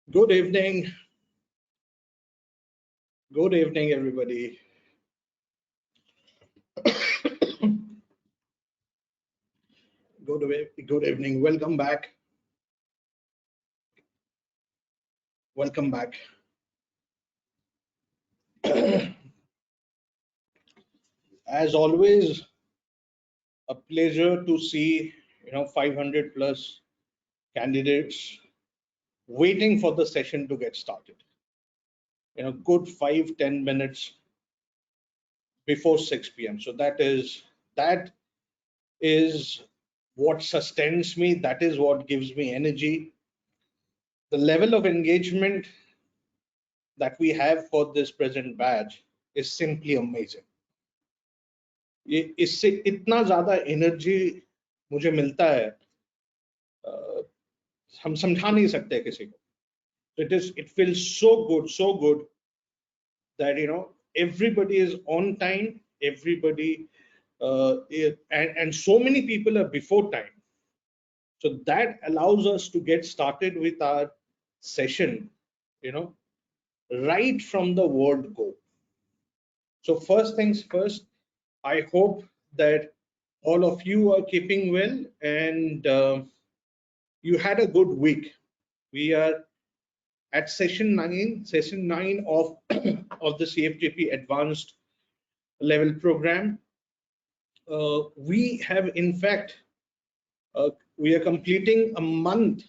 Good evening. Good evening, everybody. Good evening. Welcome back. Welcome back. As always, a pleasure to see 500 plus candidates waiting for the session to get started. Good 5-10 minutes before 6 p.m. So that is what sustains me. That is what gives me energy. The level of engagement that we have for this present batch is simply amazing. इससे इतना ज्यादा energy मुझे मिलता है, हम समझा नहीं सकते किसी को. It feels so good that everybody is on time, everybody and so many people are before time. So that allows us to get started with our session, right from the word go. So first things first, I hope that all of you are keeping well and you had a good week. We are at session 9 of of the CFGP advanced level program. We have in fact we are completing a month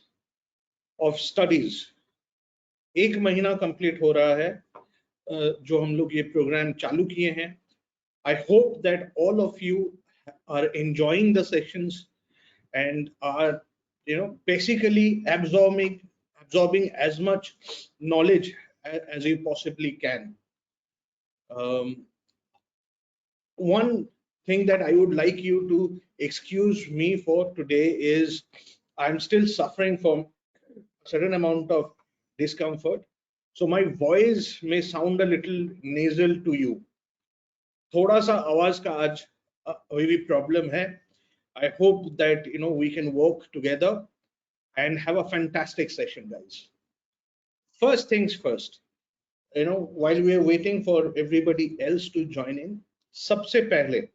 of studies. एक महीना complete हो रहा है जो हम लोग ये programme चालू किए हैं. I hope that all of you are enjoying the sessions and are basically absorbing as much knowledge as you possibly can. One thing that I would like you to excuse me for today is I'm still suffering from a certain amount of discomfort, so my voice may sound a little nasal to you. थोड़ा सा आवाज का आज अभी भी problem है. I hope that we can work together and have a fantastic session, guys. First things first, while we are waiting for everybody else to join in, सबसे पहले,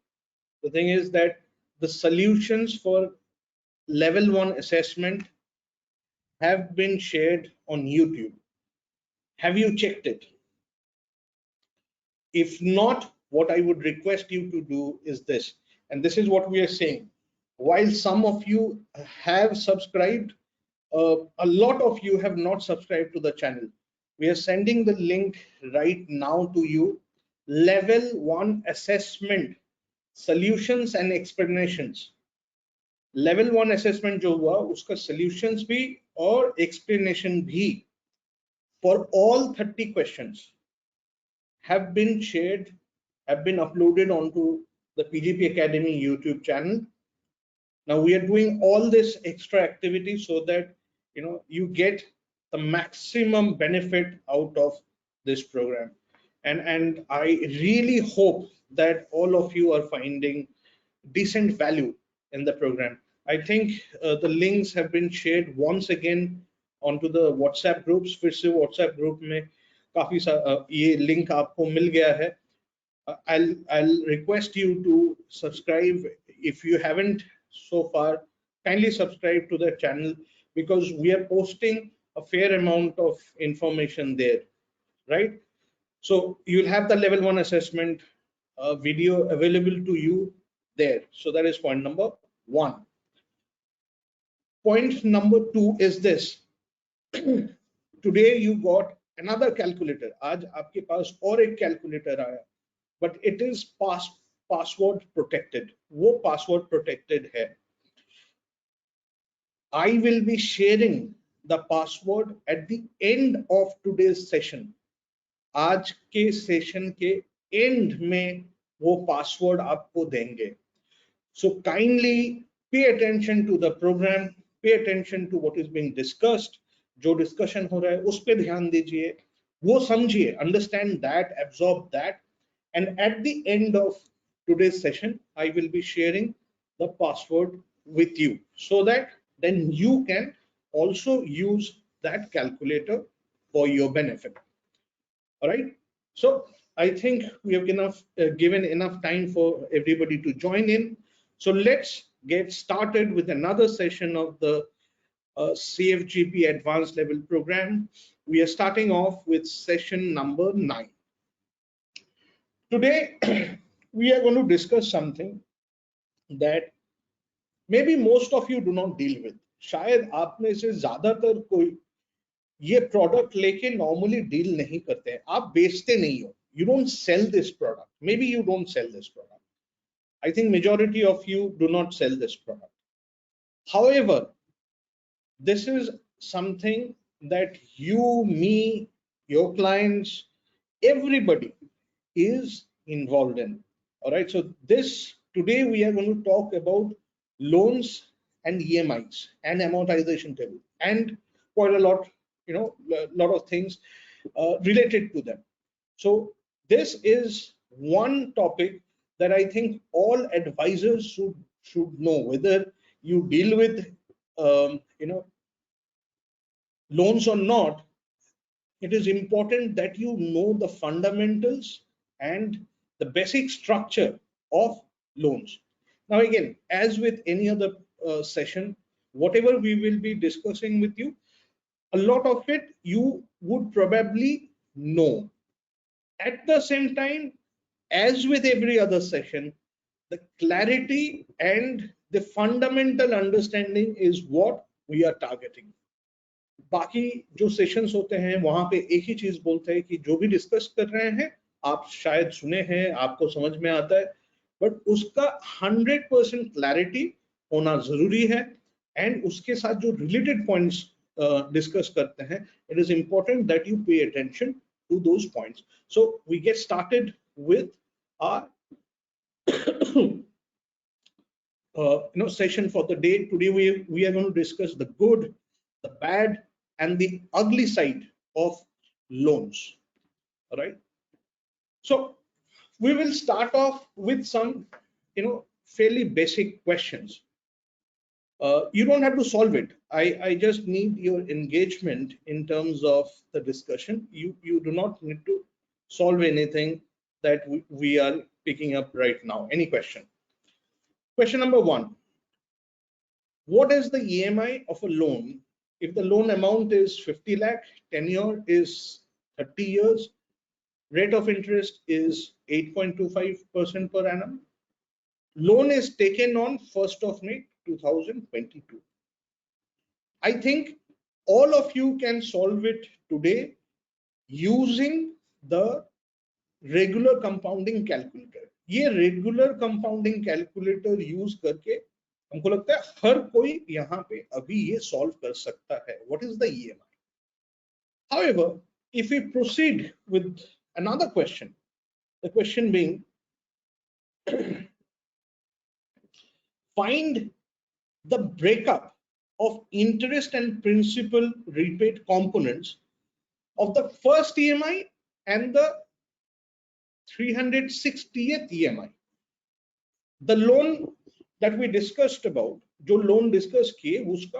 the thing is that the solutions for level 1 assessment have been shared on YouTube. Have you checked it? If not, what I would request you to do is this, and this is what we are saying. While some of you have subscribed, a lot of you have not subscribed to the channel. We are sending the link right now to you. Level 1 assessment solutions and explanations. Level 1 assessment जो हुआ उसका solutions भी और explanation भी for all 30 questions have been shared, have been uploaded onto the PGP Academy YouTube channel. Now we are doing all this extra activity so that you get the maximum benefit out of this program, and I really hope that all of you are finding decent value in the program. I think the links have been shared once again onto the WhatsApp groups. फिर से WhatsApp group में काफी ये link आपको मिल गया है. I'll request you to subscribe if you haven't so far. Kindly subscribe to the channel because we are posting a fair amount of information there, right? So you'll have the level 1 assessment video available to you there. So that is point number 1. Point number 2 is this. Today you got another calculator. आज आपके पास और एक calculator आया, but it is password protected. वो password protected है. I will be sharing the password at the end of today's session. आज के session के एंड में वो पासवर्ड आपको देंगे. So kindly pay attention to the program, pay attention to what is being discussed. जो discussion हो रहा है उस पे ध्यान दीजिए, वो समझिए, understand that, absorb that, and at the end of today's session I will be sharing the password with you so that then you can also use that calculator for your benefit. All right. So I think we have given enough time for everybody to join in. So let's get started with another session of the CFGP Advanced Level Program. We are starting off with session number 9. Today, we are going to discuss something that maybe most of you do not deal with. शायद आप में से ज्यादातर कोई ये product लेके normally deal नहीं करते हैं. आप बेचते नहीं हो. You don't sell this product. Maybe you don't sell this product. I think majority of you do not sell this product. However, this is something that you, me, your clients, everybody is involved in. All right. So today we are going to talk about loans and EMIs and amortization table and quite a lot, lot of things related to them. So this is one topic that I think all advisors should know, whether you deal with loans or not. It is important that you know the fundamentals and the basic structure of loans. Now again, as with any other session, whatever we will be discussing with you, a lot of it you would probably know. At the same time, as with every other session, the clarity and the fundamental understanding is what we are targeting. बाकी जो sessions होते हैं वहां पे एक ही चीज बोलते हैं कि जो भी डिस्कस कर रहे हैं आप शायद सुने हैं, आपको समझ में आता है, बट उसका 100% क्लैरिटी होना जरूरी है. एंड उसके साथ जो रिलेटेड पॉइंट्स डिस्कस करते हैं, it is important that you pay attention to those points. So we get started with our session for the day. Today we are going to discuss the good, the bad, and the ugly side of loans. All right. So we will start off with some, fairly basic questions. You don't have to solve it. I just need your engagement in terms of the discussion. You do not need to solve anything that we are picking up right now. Any question? Question number 1. What is the EMI of a loan if the loan amount is 50 lakh, tenure is 30 years, rate of interest is 8.25% per annum, loan is taken on 1st of May 2022? I think all of you can solve it today using the regular compounding calculator. ये regular compounding calculator use करके हमको लगता है हर कोई यहाँ पे अभी ये सॉल्व कर सकता है. What is the EMI? However, if we proceed with another question, the question being find the breakup of interest and principal repaid components of the first EMI and the 360th EMI. The loan that we discussed about, जो loan discuss किए उसका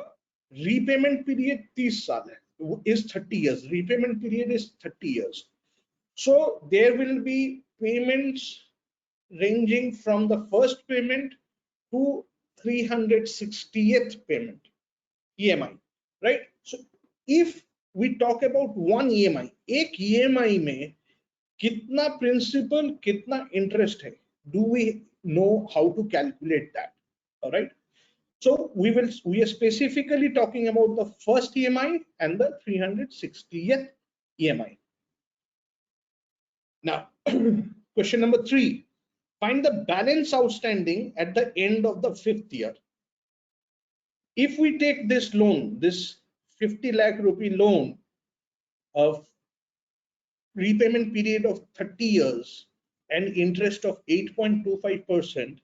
repayment period 30 साल है, is 30 years. Repayment period is 30 years. So there will be payments ranging from the first payment to 360th payment EMI, right? So if we talk about one EMI, एक EMI में कितना principal कितना interest है, do we know how to calculate that? All right. So we are specifically talking about the first EMI and the 360th EMI. Now, question number 3. Find the balance outstanding at the end of the 5th year. If we take this loan, this 50 lakh rupee loan of repayment period of 30 years and interest of 8.25%,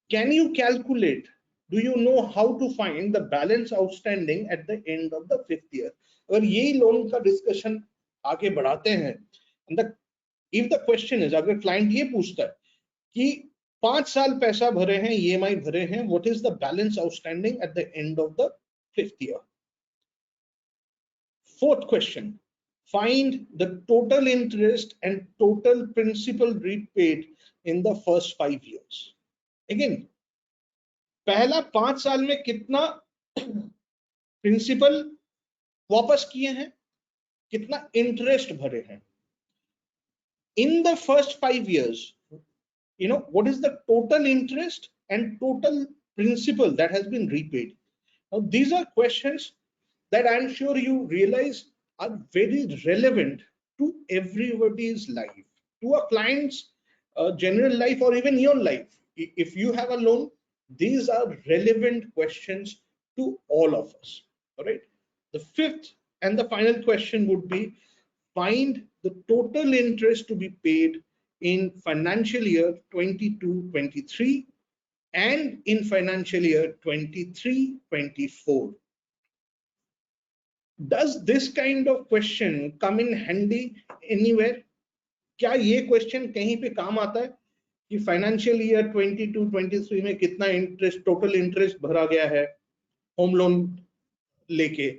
can you calculate, do you know how to find the balance outstanding at the end of the 5th year? अगर यही loan का discussion आगे बढ़ाते हैं, if the question is, अगर client ये पूछता है कि 5 साल पैसा भरे हैं, EMI भरे हैं, what is the balance outstanding at the end of the 5th year? 4th question, find the total interest and total principal repaid in the first 5 years. Again, पहला 5 साल में कितना प्रिंसिपल वापस किए हैं, कितना इंटरेस्ट भरे हैं. In the first 5 years, what is the total interest and total principal that has been repaid. Now, these are questions that I'm sure you realize are very relevant to everybody's life, to a client's general life, or even your life. If you have a loan, these are relevant questions to all of us. All right. The fifth and the final question would be, find the total interest to be paid in financial year 22-23 and in financial year 23-24. Does this kind of question come in handy anywhere? क्या ये question कहीं पे काम आता है कि financial year 22-23 में कितना इंटरेस्ट, टोटल इंटरेस्ट भरा गया है होम लोन लेके,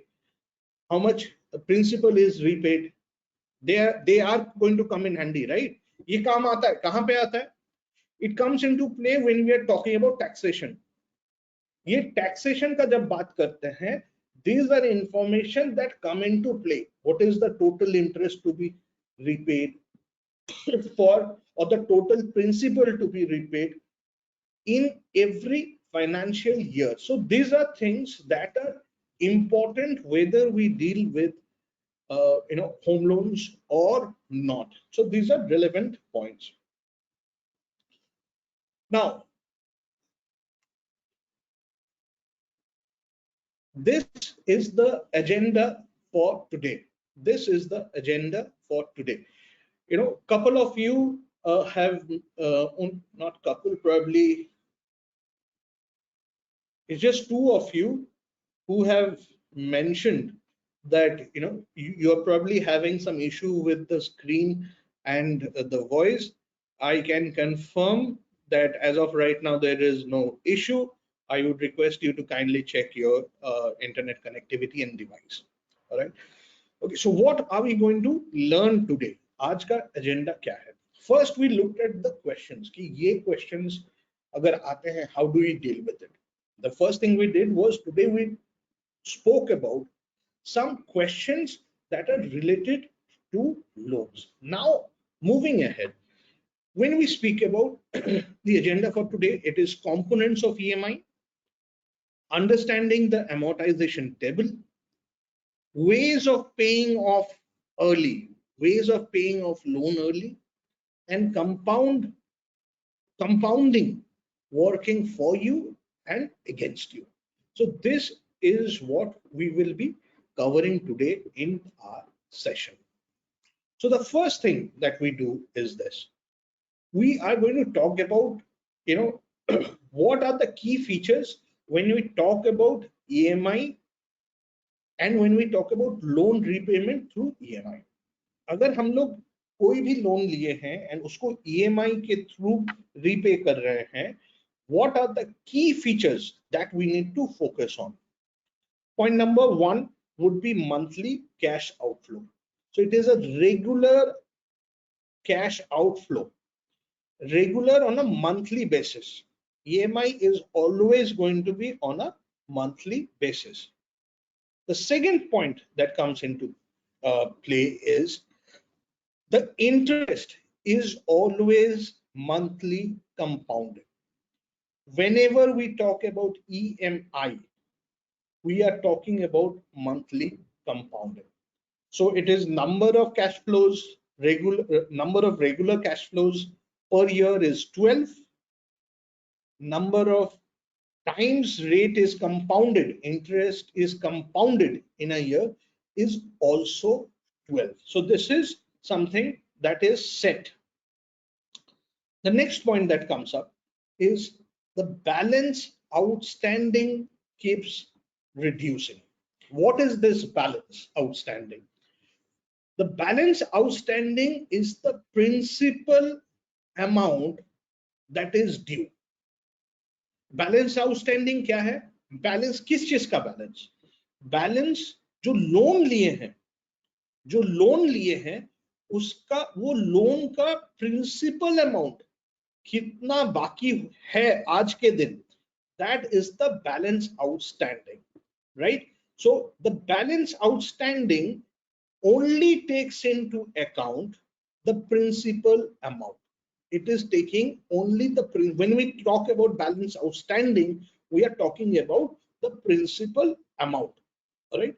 how much principal is repaid? They are going to come in handy, right? ये काम आता है, कहाँ पे आता है? It comes into play when we are talking about taxation. ये taxation का जब बात करते हैं, these are information that come into play. What is the total interest to be repaid for, or the total principal to be repaid in every financial year? So these are things that are important whether we deal with home loans or not. So these are relevant points. Now, this is the agenda for today. This is the agenda for today. Couple of you have, not couple, probably it's just two of you who have mentioned that you're probably having some issue with the screen and the voice. I can confirm that as of right now there is no issue. I would request you to kindly check your internet connectivity and device. All right. Okay. So what are we going to learn today? आज का agenda क्या है? First, we looked at the questions. कि ये questions अगर आते हैं, how do we deal with it? The first thing we did was today we spoke about some questions that are related to loans. Now, moving ahead, when we speak about the agenda for today, it is components of EMI, understanding the amortization table, ways of paying off early, ways of paying off loan early, and compounding working for you and against you. So this is what we will be covering today in our session. So the first thing that we do is this. We are going to talk about, what are the key features when we talk about EMI and when we talk about loan repayment through EMI. अगर हम लोग कोई भी loan लिए हैं and उसको EMI के through repay कर रहे हैं, what are the key features that we need to focus on? Point number one would be monthly cash outflow. So it is a regular cash outflow, regular on a monthly basis. EMI is always going to be on a monthly basis. The second point that comes into play is the interest is always monthly compounded. Whenever we talk about EMI, we are talking about monthly compounding. So it is number of cash flows, number of regular cash flows per year is 12. Number of times rate is compounded, interest is compounded in a year is also 12. So this is something that is set. The next point that comes up is the balance outstanding keeps reducing. What is this balance outstanding? The balance outstanding is the principal amount that is due. Balance outstanding क्या है? Balance किस चीज का balance? Balance जो loan लिए हैं, जो loan लिए हैं उसका, वो लोन का प्रिंसिपल अमाउंट कितना बाकी है आज के दिन, that is the balance outstanding, right? So the balance outstanding only takes into account the principal amount. It is taking only the, when we talk about balance outstanding, we are talking about the principal amount, all right?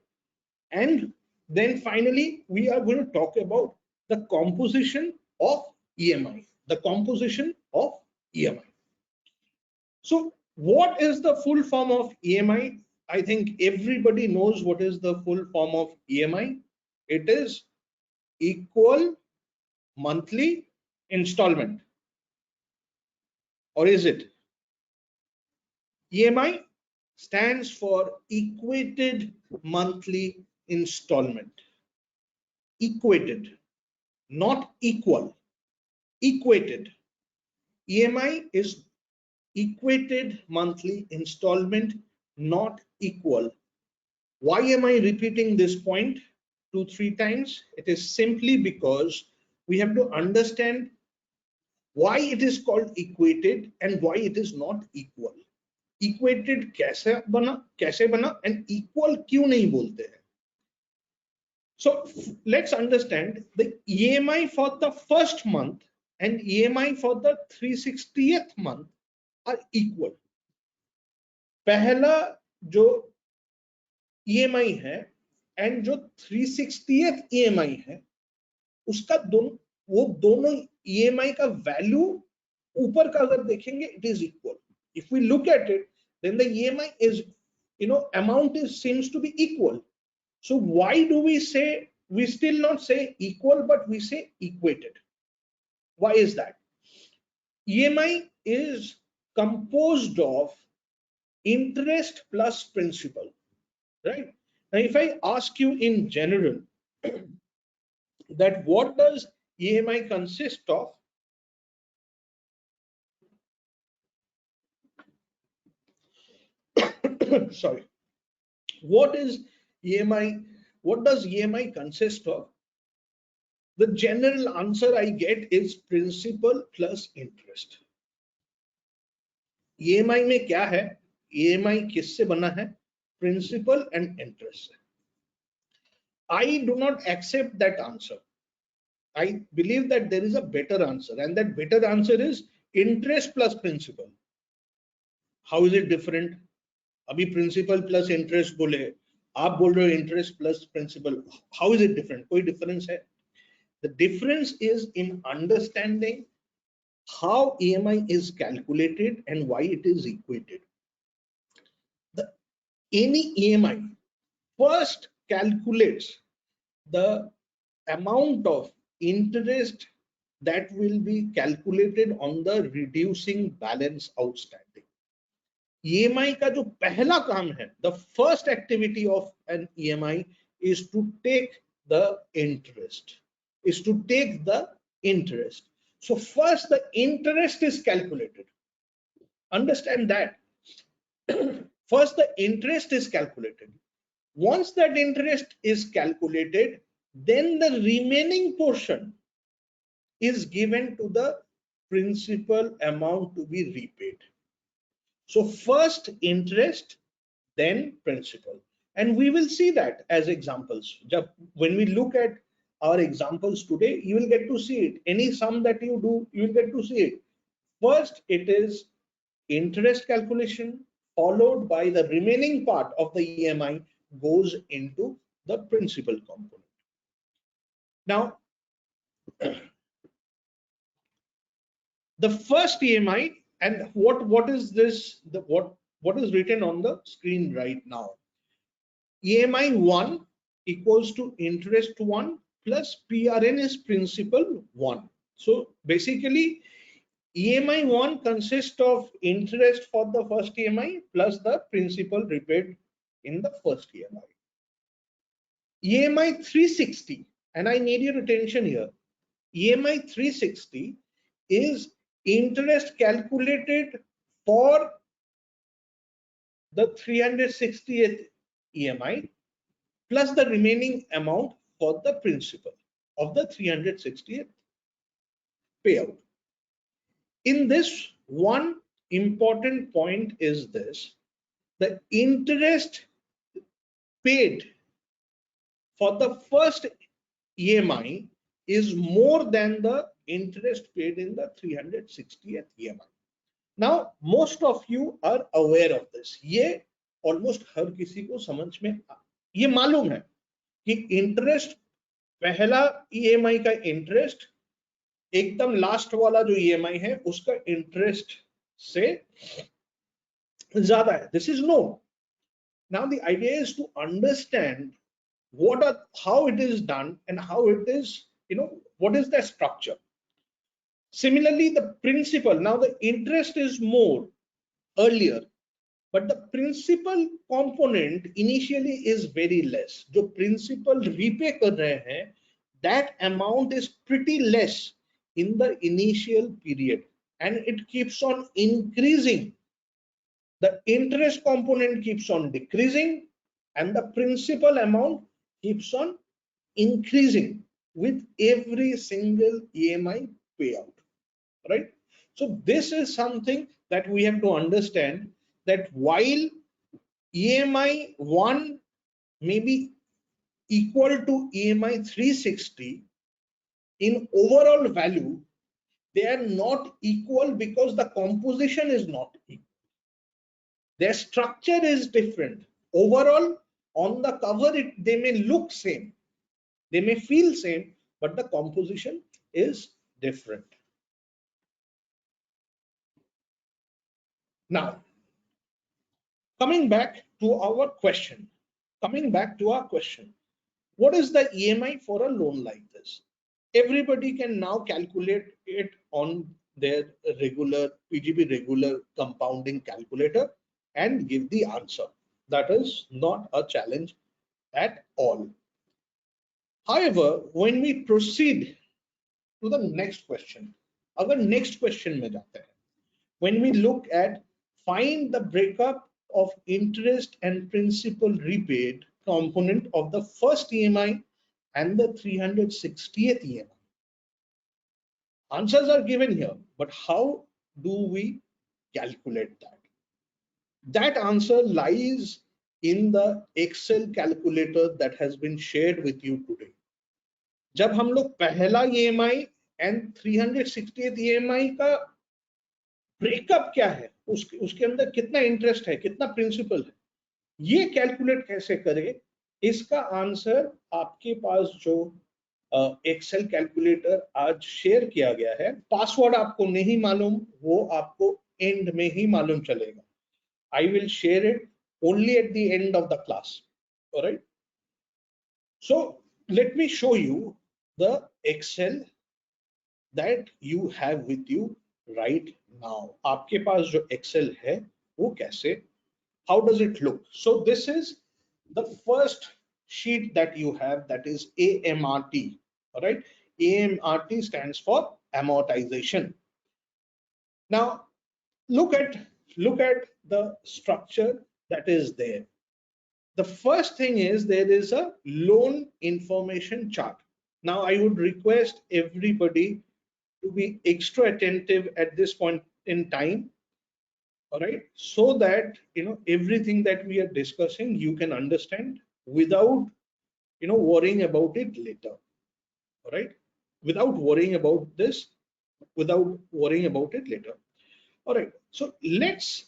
And then finally we are going to talk about the composition of EMI, the composition of EMI. So what is the full form of EMI? I think everybody knows what is the full form of EMI. It is equal monthly installment, or is it? EMI stands for equated monthly installment. Equated, not equal. Equated. EMI is equated monthly installment, not equal. Why am I repeating this point 2-3 times? It is simply because we have to understand why it is called equated and why it is not equal. Equated कैसे बना and equal क्यों नहीं बोलते हैं? So let's understand the EMI for the first month and EMI for the 360th month are equal. पहला जो EMI है and जो 360th EMI है उसका वो दोनों EMI का वैल्यू ऊपर का अगर देखेंगे it is equal. If we look at it, then the EMI is, amount seems to be equal. So why do we still not say equal, but we say equated? Why is that? EMI is composed of interest plus principal, right? Now, if I ask you in general that what does EMI consist of, sorry, what is EMI? What does EMI consist of? The general answer I get is principal plus interest. EMI में क्या है? EMI किससे बना है? Principal and interest. I do not accept that answer. I believe that there is a better answer, and that better answer is interest plus principal. How is it different? अभी principal plus interest बोले, आप बोल रहे हो interest plus principal. How is it different? कोई difference है? The difference is in understanding how EMI is calculated and why it is equated. Any EMI first calculates the amount of interest that will be calculated on the reducing balance outstanding. EMI का जो पहला काम है, the first activity of an EMI is to take the interest. So first the interest is calculated. Understand that. First the interest is calculated. Once that interest is calculated, then the remaining portion is given to the principal amount to be repaid. So first interest, then principal. And we will see that as examples. When we look at our examples today, you will get to see it. Any sum that you do, you will get to see it. First, it is interest calculation, followed by the remaining part of the EMI goes into the principal component. Now, the first EMI, and what is this? What is written on the screen right now? EMI 1 equals to interest 1 plus PRN is principal 1. So basically, EMI 1 consists of interest for the first EMI plus the principal repaid in the first EMI. EMI 360, and I need your attention here. EMI 360 is interest calculated for the 360th EMI plus the remaining amount for the principal of the 360th payout. In this, one important point is this: the interest paid for the first EMI is more than the interest paid in the 360th EMI. Now, most of you are aware of this. ये almost हर किसी को समझ में ये मालूम है कि interest, पहला EMI का इंटरेस्ट एकदम लास्ट वाला जो EMI है उसका इंटरेस्ट से ज्यादा है. This is known. Now the idea is to understand how it is done and how it is, what is the structure. Similarly, the principal, now the interest is more earlier, but the principal component initially is very less. जो principal repay कर रहे हैं, that amount is pretty less in the initial period, and it keeps on increasing. The interest component keeps on decreasing, and the principal amount keeps on increasing with every single EMI payout, right? So this is something that we have to understand, that while EMI 1 may be equal to EMI 360 in overall value, they are not equal because the composition is not equal. Their structure is different. Overall, on the cover, they may look same, they may feel same, but the composition is different. Now, coming back to our question, what is the EMI for a loan like this? Everybody can now calculate it on their regular PGP regular compounding calculator and give the answer. That is not a challenge at all. However, when we proceed to the next question, अगर next question में जाते हैं, when we look at find the breakup of interest and principal repaid component of the first EMI and the 360th EMI. Answers are given here, but how do we calculate that? That answer lies in the Excel calculator that has been shared with you today. जब हम लोग पहला EMI and 360th EMI का breakup क्या है, उसके अंदर कितना इंटरेस्ट है, कितना प्रिंसिपल है, ये कैलकुलेट कैसे करें, इसका आंसर आपके पास जो एक्सेल कैलकुलेटर आज शेयर किया गया है, पासवर्ड आपको नहीं मालूम, वो आपको एंड में ही मालूम चलेगा. I will share it only at the end of the class. All right. So let me show you the Excel that you have with you right now. आपके पास जो Excel है वो कैसे, how does it look? So this is the first sheet that you have, that is AMRT. All right. AMRT stands for amortization. Now look at the structure that is there. The first thing is there is a loan information chart. Now I would request everybody to be extra attentive at this point in time, all right, so that everything that we are discussing you can understand without worrying about it later. All right, without worrying about it later. All right, so let's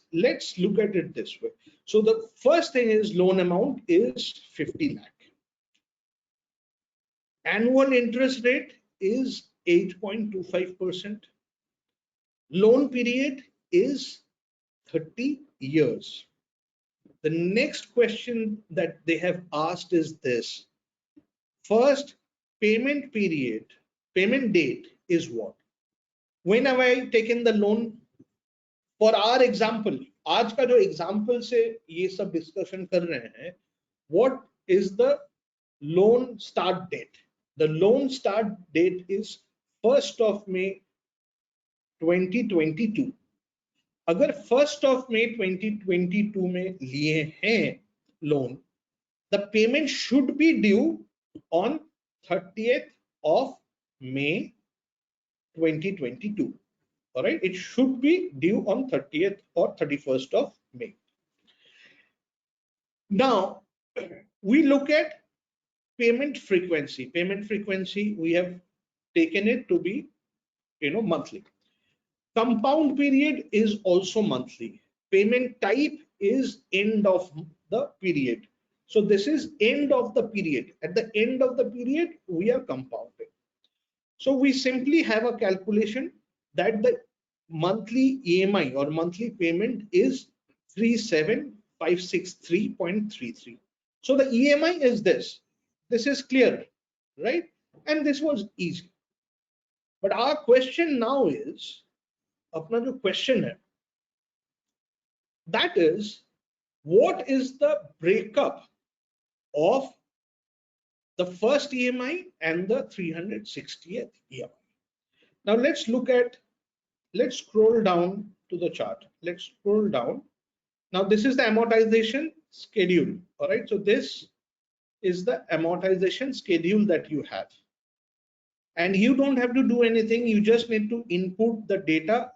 look at it this way. So the first thing is loan amount is 50 lakh. Annual interest rate is 8.25%. Loan period is 30 years. The next question that they have asked is this: first payment date is what? When have I taken the loan? For our example, आज का जो example से ये सब discussion कर रहे हैं, what is the loan start date? The loan start date is 1st of May 2022. अगर 1st of May 2022 में लिए हैं loan, the payment should be due on 30th of May 2022. All right, it should be due on 30th or 31st of May. Now we look at payment frequency. Payment frequency, we have taken it to be monthly. Compound period is also monthly. Payment type is end of the period. So this is end of the period. At the end of the period, we are compounding. So we simply have a calculation that the monthly EMI or monthly payment is 37563.33. So the EMI is this. This is clear, right? And this was easy. But our question now is, अपना जो question है, that is, what is the breakup of the first EMI and the 360th EMI? Now let's scroll down to the chart. Let's scroll down. Now this is the amortization schedule. All right, so this is the amortization schedule that you have. And you don't have to do anything. You just need to input the data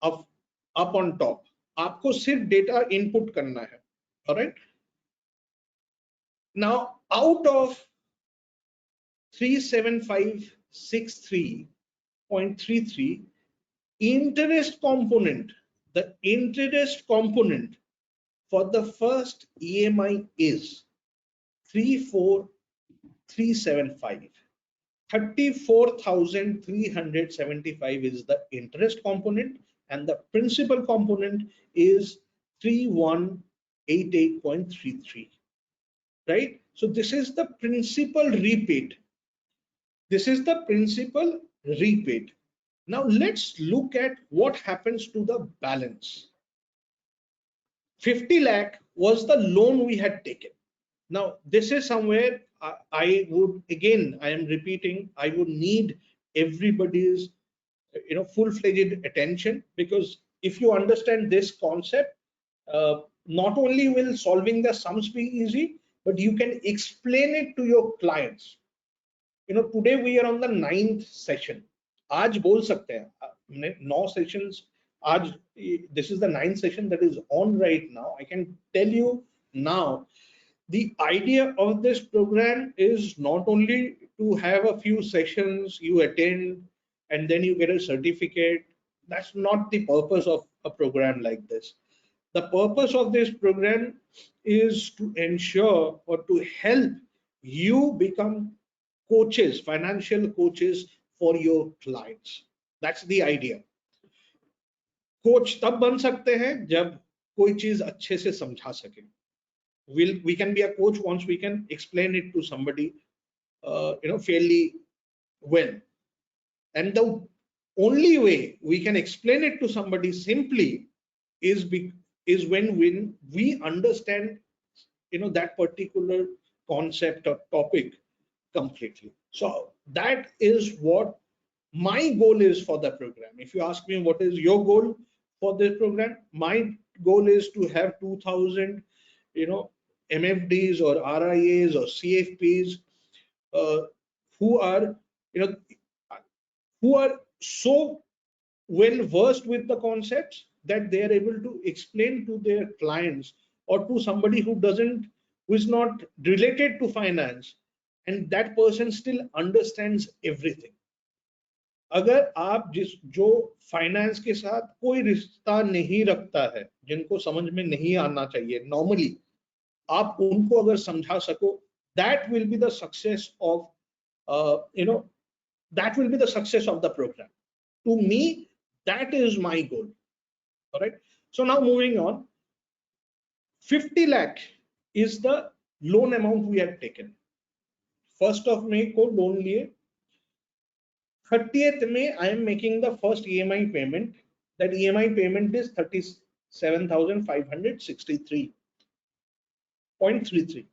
up on top. आपको सिर्फ data input करना है. All right. Now out of 37563.33, interest component, the interest component for the first EMI is 34375. 34,375 is the interest component, and the principal component is 3188.33. Right? So this is the principal repaid. This is the principal repaid. Now let's look at what happens to the balance. 50 lakh was the loan we had taken. Now this is somewhere I am repeating, I would need everybody's full-fledged attention, because if you understand this concept, not only will solving the sums be easy, but you can explain it to your clients. Today we are on the 9th session. आज बोल सकते हैं 9 sessions. आज this is the 9th session that is on right now. I can tell you now, the idea of this program is not only to have a few sessions you attend and then you get a certificate. That's not the purpose of a program like this. The purpose of this program is to ensure or to help you become coaches, financial coaches for your clients. That's the idea. Coach तब बन सकते हैं जब कोई चीज अच्छे से समझा सके. We can be a coach once we can explain it to somebody fairly well. And the only way we can explain it to somebody simply is when we understand that particular concept or topic completely. So that is what my goal is for the program. If you ask me what is your goal for this program, my goal is to have 2000 MFDs or RIAs or CFPs who are so well versed with the concepts that they are able to explain to their clients or to somebody who is not related to finance, and that person still understands everything. अगर आप जो finance के साथ कोई रिश्ता नहीं रखता है, जिनको समझ में नहीं आना चाहिए नॉर्मली, आप उनको अगर समझा सको, that will be the success of the program. To me, that is my goal. All right. So now moving on, 50 lakh is the loan amount we have taken. 1st of May को loan लिए, 30th May I am making the first EMI payment. That EMI payment is 37,563.33,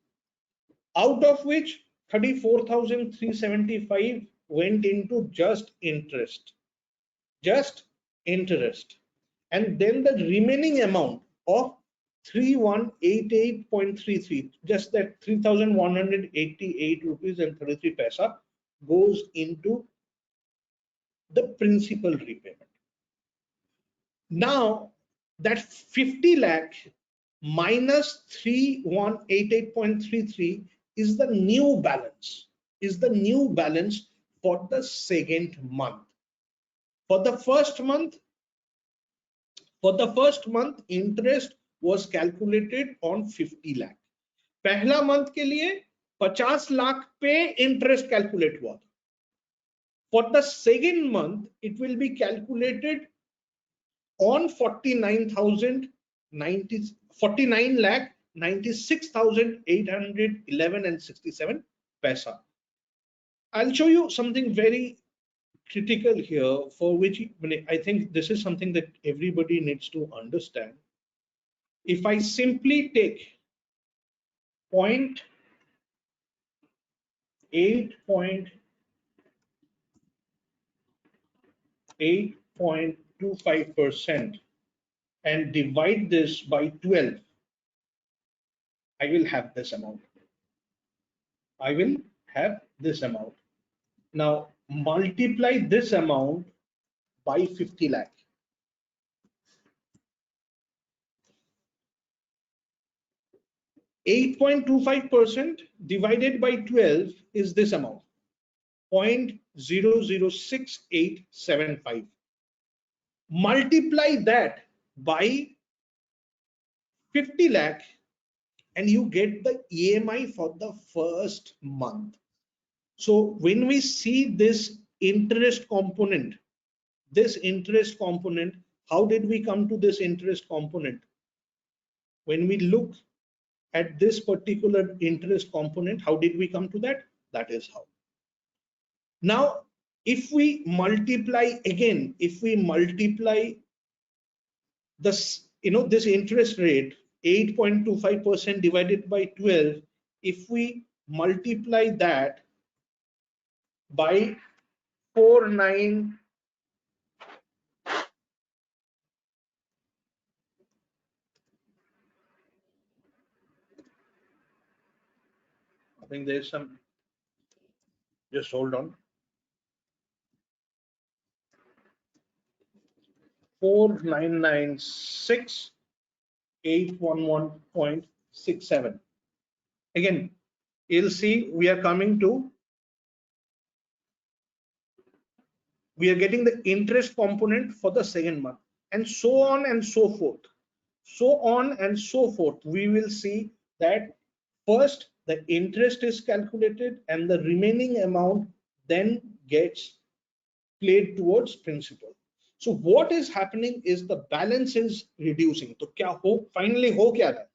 out of which 34,375 went into just interest, and then the remaining amount of 3188.33, just that 3,188 rupees and 33 paisa goes into the principal repayment. Now that 50 lakh minus 3188.33 is the new balance, for the second month. For the first month, interest was calculated on 50 lakh. पहला month के लिए 50 लाख पे interest calculate हुआ था. For the second month, it will be calculated on 49 lakh 96,811 and 67 paisa. I'll show you something very critical here, for which I think this is something that everybody needs to understand. If I simply take 8.25% and divide this by 12, I will have this amount. Now multiply this amount by 50 lakh. 8.25% divided by 12 is this amount, 0.006875. Multiply that by 50 lakh and you get the EMI for the first month. So when we see this interest component, how did we come to this interest component? When we look at this particular interest component, how did we come to that? That is how. Now, if we multiply again, this, this interest rate, 8.25% divided by 12, if we multiply that by 49, I think there's some, just hold on. 4,996,811.67. Again, you'll see we are getting the interest component for the second month, and so on and so forth. We will see that first the interest is calculated and the remaining amount then gets played towards principal. So what is happening is the balance is reducing. तो क्या हो, finally हो क्या रहा है?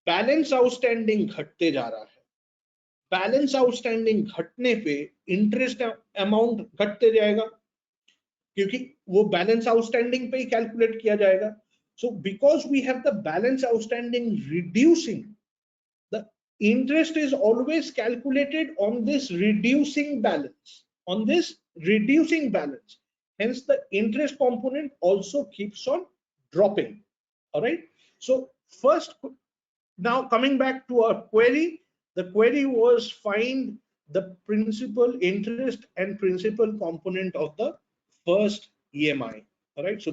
Balance outstanding घटते जा रहा है. Balance outstanding घटने पे interest amount घटते जाएगा, क्योंकि वो balance outstanding पे ही calculate किया जाएगा. So because we have the balance outstanding reducing, the interest is always calculated on this reducing balance. Hence the interest component also keeps on dropping. All right. So first, now coming back to our query, the query was find the principal, interest and principal component of the first EMI. All right. So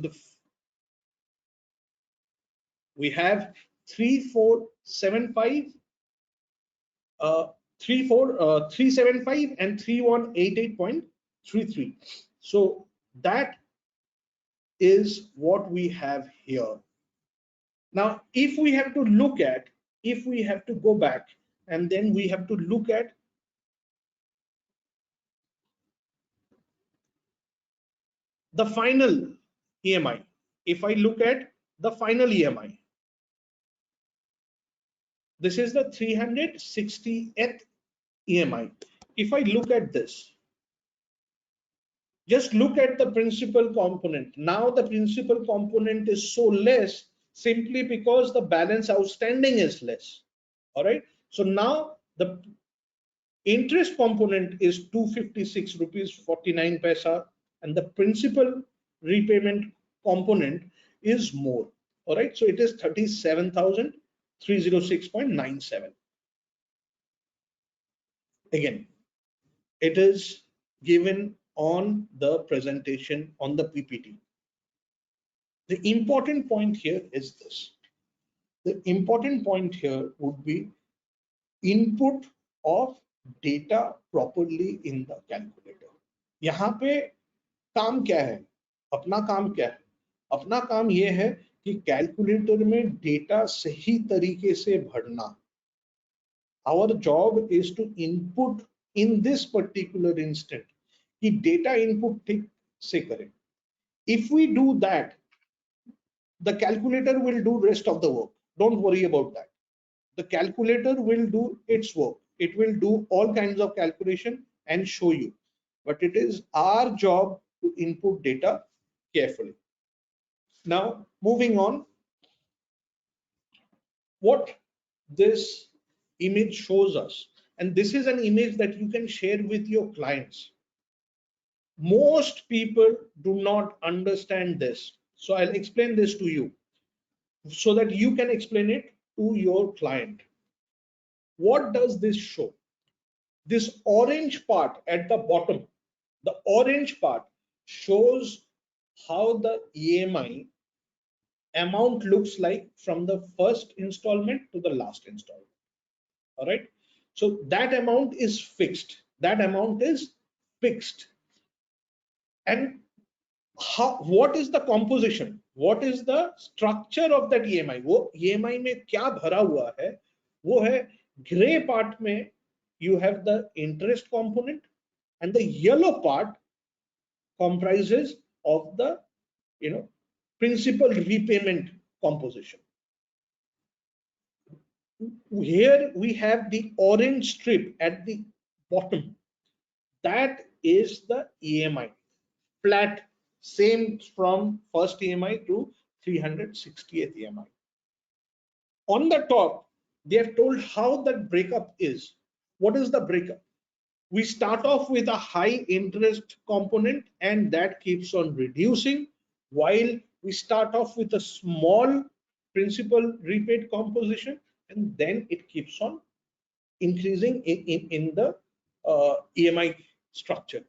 we have 3,475, 375 and 3188.33. So that is what we have here. Now, if we have to go back and then we have to look at the final EMI. If I look at the final EMI, this is the 360th EMI. If I look at this, just look at the principal component. Now the principal component is so less simply because the balance outstanding is less. All right. So now the interest component is 256 rupees 49 paisa and the principal repayment component is more. All right, so it is 37,306.97. Again, it is given on the presentation on the PPT. The important point here is this. The important point here would be input of data properly in the calculator. यहाँ पे काम क्या है? अपना काम क्या है? अपना काम ये है कि कैलकुलेटर में डेटा सही तरीके से भरना. Our job is to input in this particular instant कि data input ठीक से करें. If we do that, the calculator will do rest of the work. Don't worry about that. The calculator will do its work. It will do all kinds of calculation and show you. But it is our job to input data carefully. Now, moving on, what this image shows us, and this is an image that you can share with your clients. Most people do not understand this. So I'll explain this to you so that you can explain it to your client. What does this show? This orange part at the bottom, the orange part shows how the EMI amount looks like from the first installment to the last installment. All right. So that amount is fixed. That amount is fixed. And what is the composition? What is the structure of that EMI? वो EMI में क्या भरा हुआ है? वो है gray part में you have the interest component, and the yellow part comprises of the principal repayment composition. Here we have the orange strip at the bottom. That is the EMI, flat, same from first EMI to 360th EMI. On the top, they have told how that breakup is. What is the breakup? We start off with a high interest component, and that keeps on reducing, while we start off with a small principal repaid composition, and then it keeps on increasing in the EMI structure.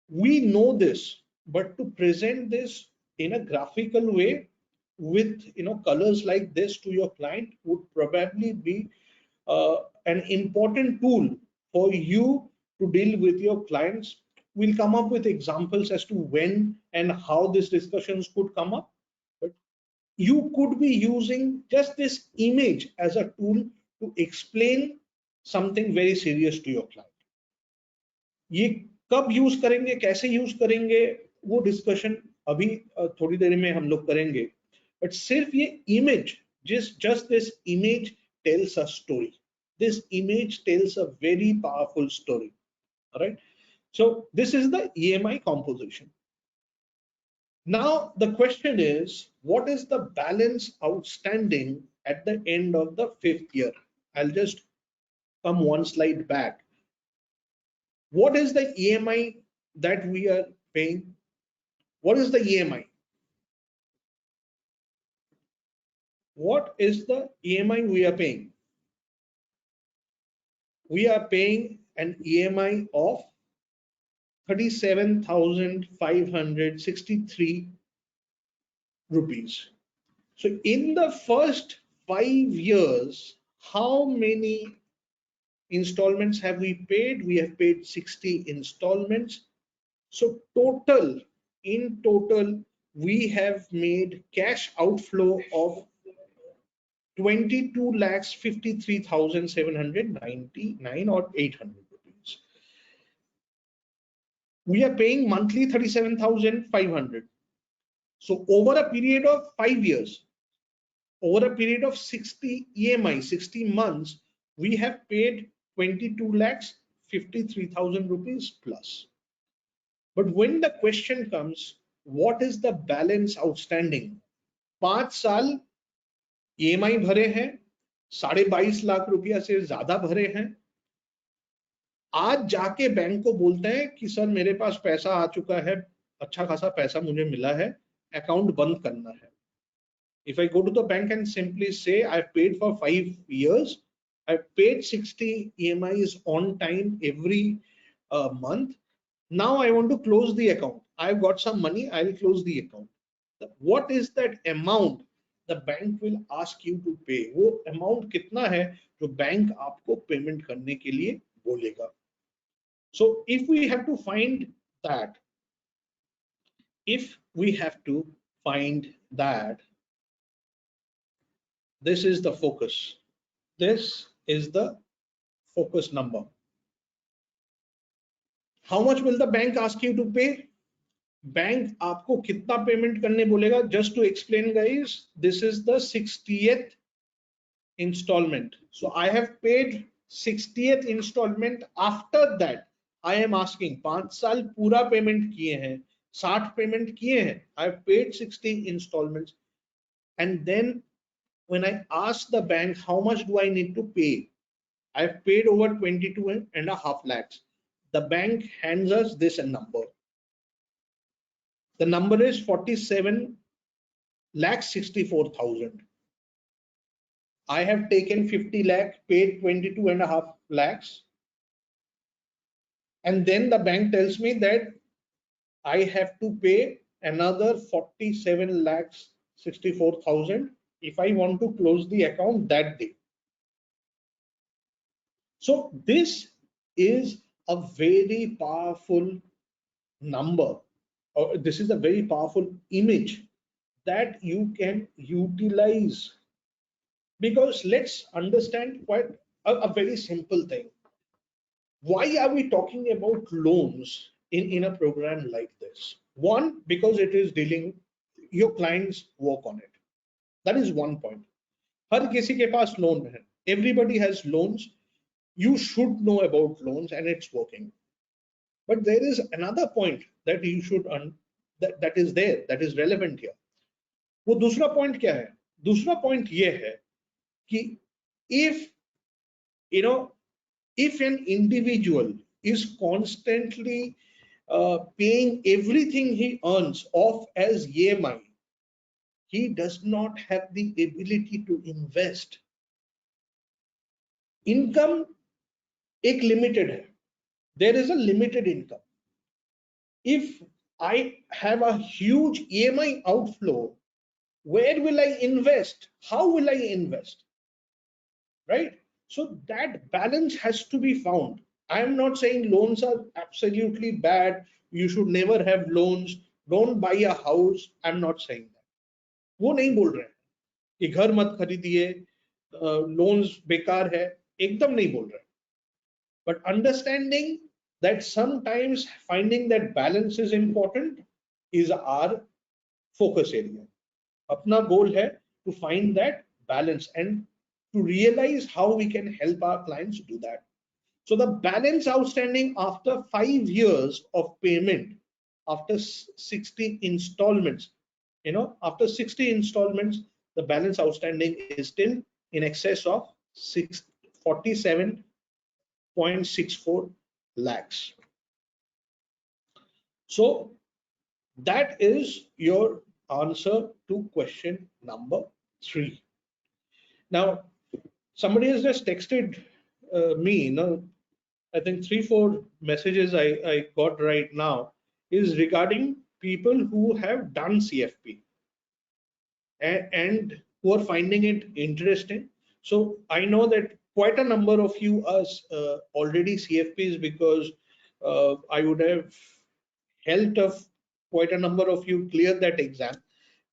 We know this, but to present this in a graphical way with colors like this to your client would probably be an important tool for you to deal with your clients. We'll come up with examples as to when and how these discussions could come up, but you could be using just this image as a tool to explain something very serious to your client. ये कब use करेंगे, कैसे use करेंगे, वो discussion अभी थोड़ी देर में हम लोग करेंगे, बट सिर्फ ये image, just this image tells a story. This image tells a very powerful story. All right, so this is the EMI composition. Now the question is, what is the balance outstanding at the end of the 5th year? I'll just come one slide back. What is the EMI that we are paying? What is the EMI? What is the EMI we are paying? We are paying an EMI of 37,563 rupees. So in the first 5 years, how many installments have we paid? We have paid 60 installments. So in total, we have made cash outflow of 22,53,799 or 800 rupees. We are paying monthly 37,500. So over a period of 5 years, over a period of 60 EMI, 60 months, we have paid 22,53,000 rupees plus. But when the question comes, what is the balance outstanding? 5 साल EMI भरे हैं, 22.5 लाख रुपया से ज्यादा भरे हैं, आज जाके बैंक को बोलते हैं कि सर मेरे पास पैसा आ चुका है, अच्छा खासा पैसा मुझे मिला है, अकाउंट बंद करना है. If I go to the bank and simply say I've paid for 5 years, I've paid 60 EMIs on time every month. Now I want to close the account. I've got some money, I'll close the account. What is that amount the bank will ask you to pay? वो amount कितना है जो bank आपको payment करने के लिए बोलेगा? So if we have to find that, this is the focus. This is the focus number. How much will the bank ask you to pay? Bank आपको कितना पेमेंट करने बोलेगा? Just to explain, guys, this is the 60th installment. So I have paid 60th installment. After that, I am asking 5 साल पूरा payment किए हैं, 60 payment किए हैं. I have paid 60 installments, and then when I ask the bank how much do I need to pay, I have paid over 22.5 lakhs. The bank hands us this number. The number is 47 lakh 64,000. I have taken 50 lakh, paid 22.5 lakhs, and then the bank tells me that I have to pay another 47 lakhs 64,000 if I want to close the account that day. So this is a very powerful number, or this is a very powerful image that you can utilize, because let's understand quite a very simple thing. Why are we talking about loans in a program like this? One, because it is dealing, your clients work on it. That is one point. हर किसी के पास loan है. Everybody has loans. You should know about loans, and it's working. But there is another point that you should that is there, that is relevant here. वो दूसरा point क्या है? दूसरा point ये है कि if if an individual is constantly paying everything he earns off as EMI, he does not have the ability to invest. Income एक limited है. There is a limited income. If I have a huge EMI outflow, where will I invest? How will I invest? Right? So that balance has to be found. I am not saying loans are absolutely bad. You should never have loans. Don't buy a house. I'm not saying that. वो नहीं बोल रहे हैं कि घर मत खरीदिए, loans बेकार है, एकदम नहीं बोल रहे. But understanding that sometimes finding that balance is important is our focus area. अपना goal है to find that balance and to realize how we can help our clients do that. So the balance outstanding after 5 years of payment, after 60 installments, after 60 installments, the balance outstanding is still in excess of 47.64 lakhs. So that is your answer to question number 3. Now, somebody has just texted me, I think 3-4 messages I got right now is regarding people who have done CFP and who are finding it interesting. So I know that quite a number of you are already CFPs, because I would have helped quite a number of you clear that exam.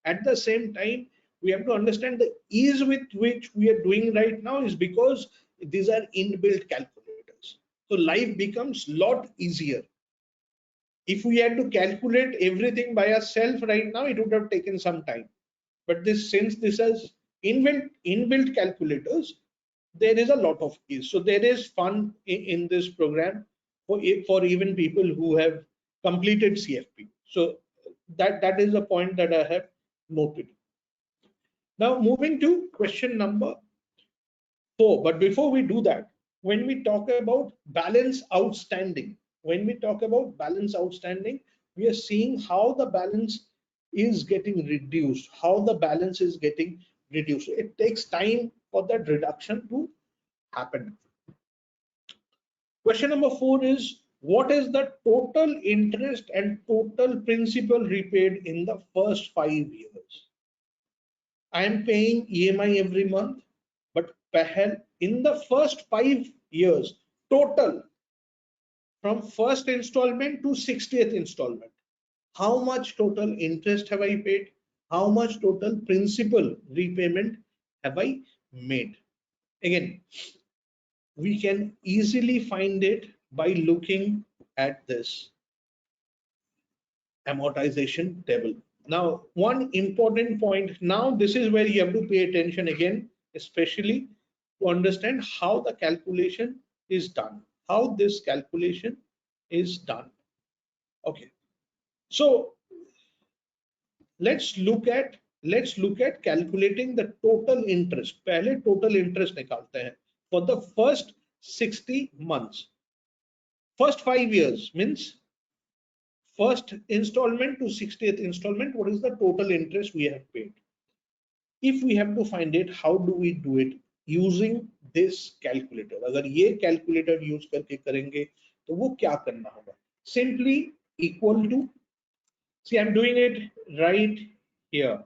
At the same time, we have to understand the ease with which we are doing right now is because these are inbuilt calculators. So life becomes a lot easier. If we had to calculate everything by ourselves right now, it would have taken some time. But since this has inbuilt calculators, there is a lot of ease. So there is fun in this program for even people who have completed CFP. So that is a point that I have noted. Now moving to question number 4. But before we do that, when we talk about balance outstanding, we are seeing how the balance is getting reduced, how the balance is getting reduced. It takes time for that reduction to happen. Question number 4 is, what is the total interest and total principal repaid in the first 5 years? I am paying EMI every month, but in the first 5 years, total from first installment to 60th installment, how much total interest have I paid? How much total principal repayment have I made? Again, we can easily find it by looking at this amortization table. Now, one important point, now this is where you have to pay attention again, especially to understand how the calculation is done, how this calculation is done. Okay, so let's look at calculating the total interest. पहले total interest निकालते हैं for the first 60 months. First 5 years means first installment to 60th installment, what is the total interest we have paid? If we have to find it, how do we do it? Using this calculator. अगर ये calculator use करके करेंगे तो वो क्या करना होगा? Simply equal to, see, I'm doing it right here.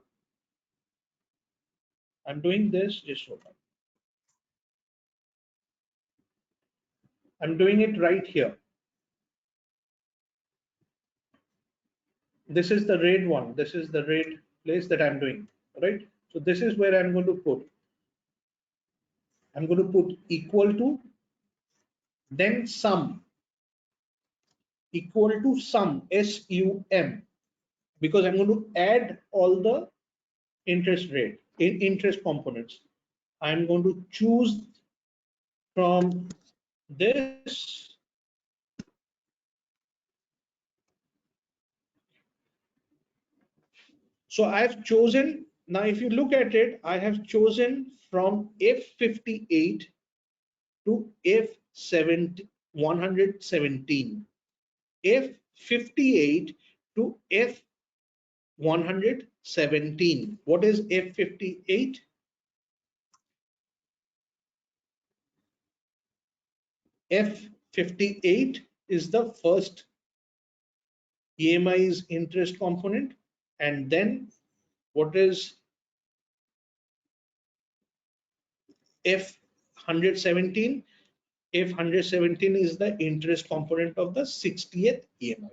I'm doing this, just hold on. I'm doing it right here. This is the red one. This is the red place that I'm doing, right? So this is where I'm going to put. I'm going to put equal to, then sum, equal to sum, SUM, because I'm going to add all the interest rate in interest components. I'm going to choose from this. So I've chosen, now if you look at it, I have chosen from F58 to F117, F58 to F117. What is F58? F58 is the first EMI's interest component, and then what is F117? F117 is the interest component of the 60th EMI.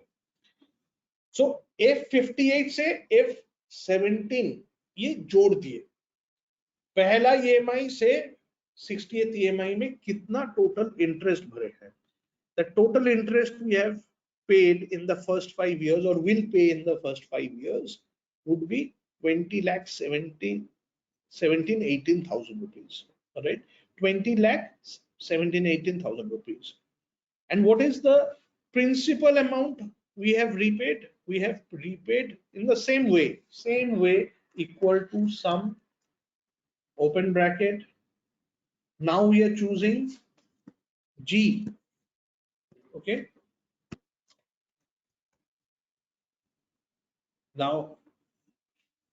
So F58 से F17 ये जोड़ दिए. पहला EMI से 60th EMI में कितना total interest भरे हैं? The total interest we have paid in the first 5 years or will pay in the first 5 years would be 20 lakh 18,000 rupees. All right, 20 lakh 18,000 rupees. And what is the principal amount we have repaid? We have repaid in the same way, equal to sum, open bracket. Now we are choosing G. Okay. Now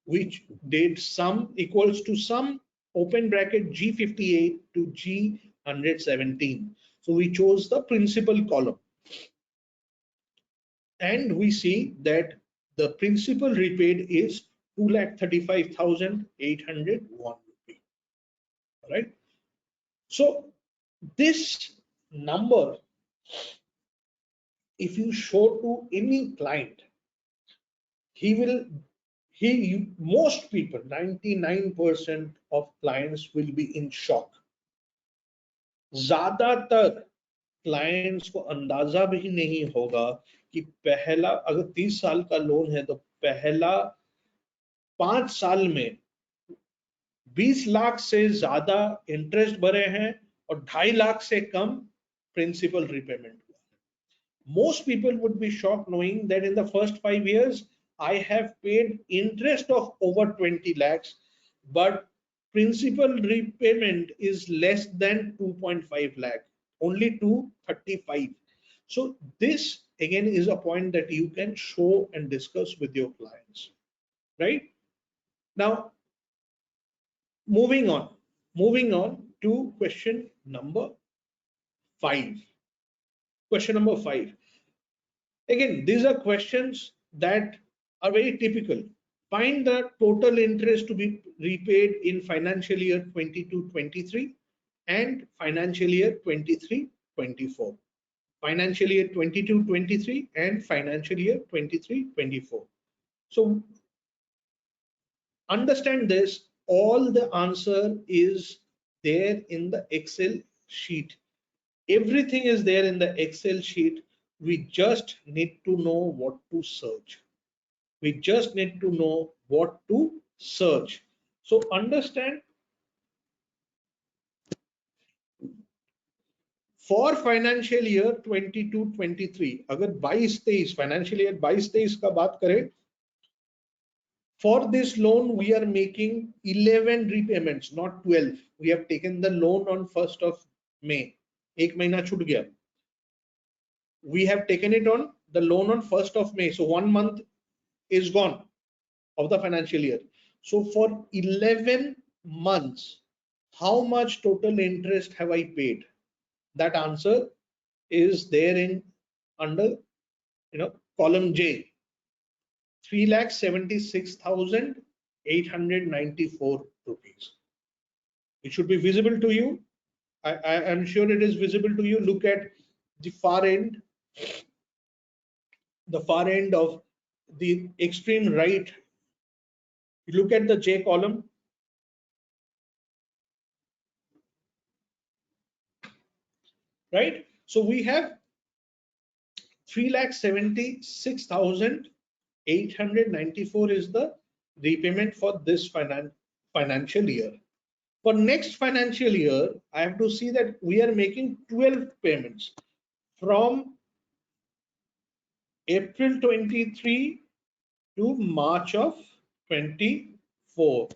which did sum equals to sum, open bracket, G58 to G117. So we chose the principal column, and we see that the principal repaid is 2,35,801 rupee. Right. So this number, if you show to any client, most people, 99% of clients will be in shock. ज्यादातर clients को अंदाजा भी नहीं होगा कि पहला, अगर 30 साल का लोन है तो पहला 5 साल में 20 लाख से ज्यादा इंटरेस्ट भरे हैं और 2.5 लाख से कम प्रिंसिपल रिपेमेंट हुआ है. Most people would be shocked knowing that in the first 5 years I have paid interest of over 20 lakhs, but principal repayment is less than 2.5 lakh, only 235. So this again is a point that you can show and discuss with your clients. right? Now, moving on to question number 5. Question number 5. Again, these are questions that are very typical. Find the total interest to be repaid in financial year 22-23 and financial year 23-24. Financial year 22-23 and financial year 23-24. So understand this, all the answer is there in the Excel sheet. Everything is there in the Excel sheet. We just need to know what to search. We just need to know what to search. So understand, for financial year 22-23, अगर 22-23 financial year 22-23 का बात करें, for this loan we are making 11 repayments, not 12. We have taken the loan on 1st of May. एक महीना छूट गया. We have taken it on the loan on 1st of May. So 1 month is gone of the financial year. So for 11 months, how much total interest have I paid? That answer is there in under column J, 3,76,894 rupees. It should be visible to you. I am sure it is visible to you. Look at the far end of the extreme right. You look at the J column. Right? So we have 3,76,894 is the repayment for this financial year. For next financial year, I have to see that we are making 12 payments from April 23 to March of 24.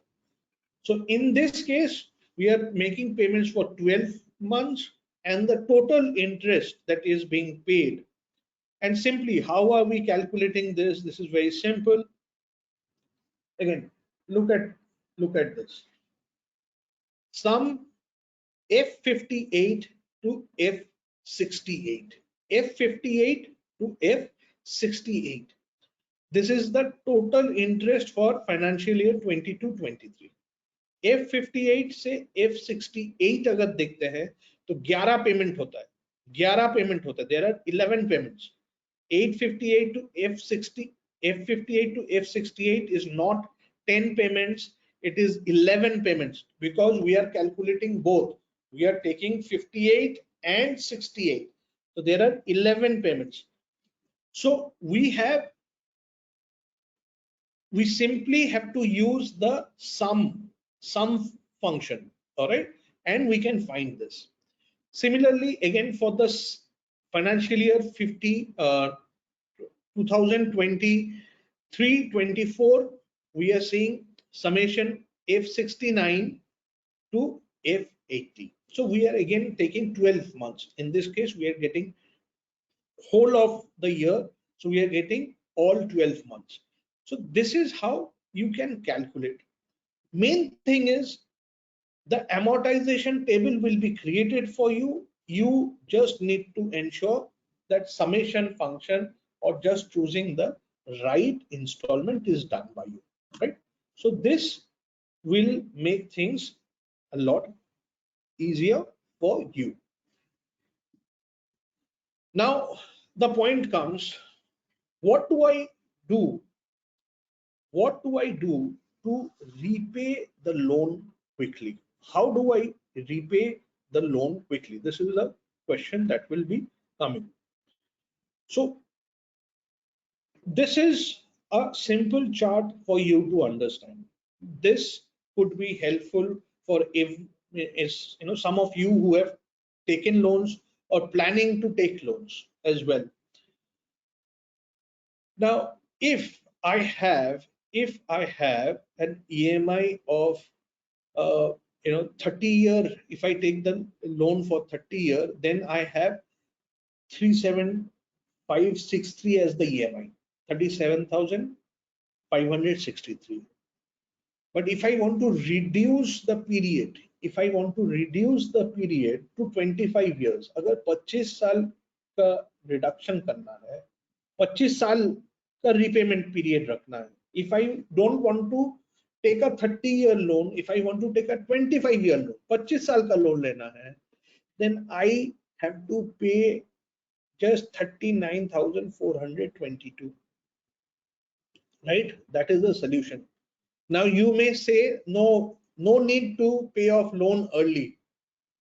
So in this case, we are making payments for 12 months and the total interest that is being paid. And simply, how are we calculating this? This is very simple. Again, look at this. Sum F58 to F68. F58 to F68. This is the total interest for financial year 22-23. F58 से F68 अगर देखते हैं तो 11 payment होता है. 11 payment होता है. There are 11 payments. 858 to F60, F58 to F68 is not 10 payments. It is 11 payments because we are calculating both. We are taking 58 and 68. So there are 11 payments. So we simply have to use the sum function, all right, and we can find this. Similarly, again for this financial year 2023-24, we are seeing summation F69 to F80. So we are again taking 12 months. In this case, we are getting whole of the year. So we are getting all 12 months. So this is how you can calculate. Main thing is the amortization table will be created for you. You just need to ensure that summation function or just choosing the right installment is done by you, right? So this will make things a lot easier for you. Now the point comes, what do I do? What do I do to repay the loan quickly? How do I repay the loan quickly? This is a question that will be coming. So this is a simple chart for you to understand. This could be helpful for some of you who have taken loans or planning to take loans as well. Now, if I have an EMI of 30 year, if I take the loan for 30 year, then I have 37,563 as the EMI, 37,563. 563. But if I want to reduce the period, to 25 years, अगर 25 साल का reduction करना है, 25 साल का repayment period रखना है, if I don't want to take a 30-year loan, if I want to take a 25-year loan, 25 साल का लोन लेना है, then I have to pay just 39,422, right? That is the solution. Now you may say, no need to pay off loan early.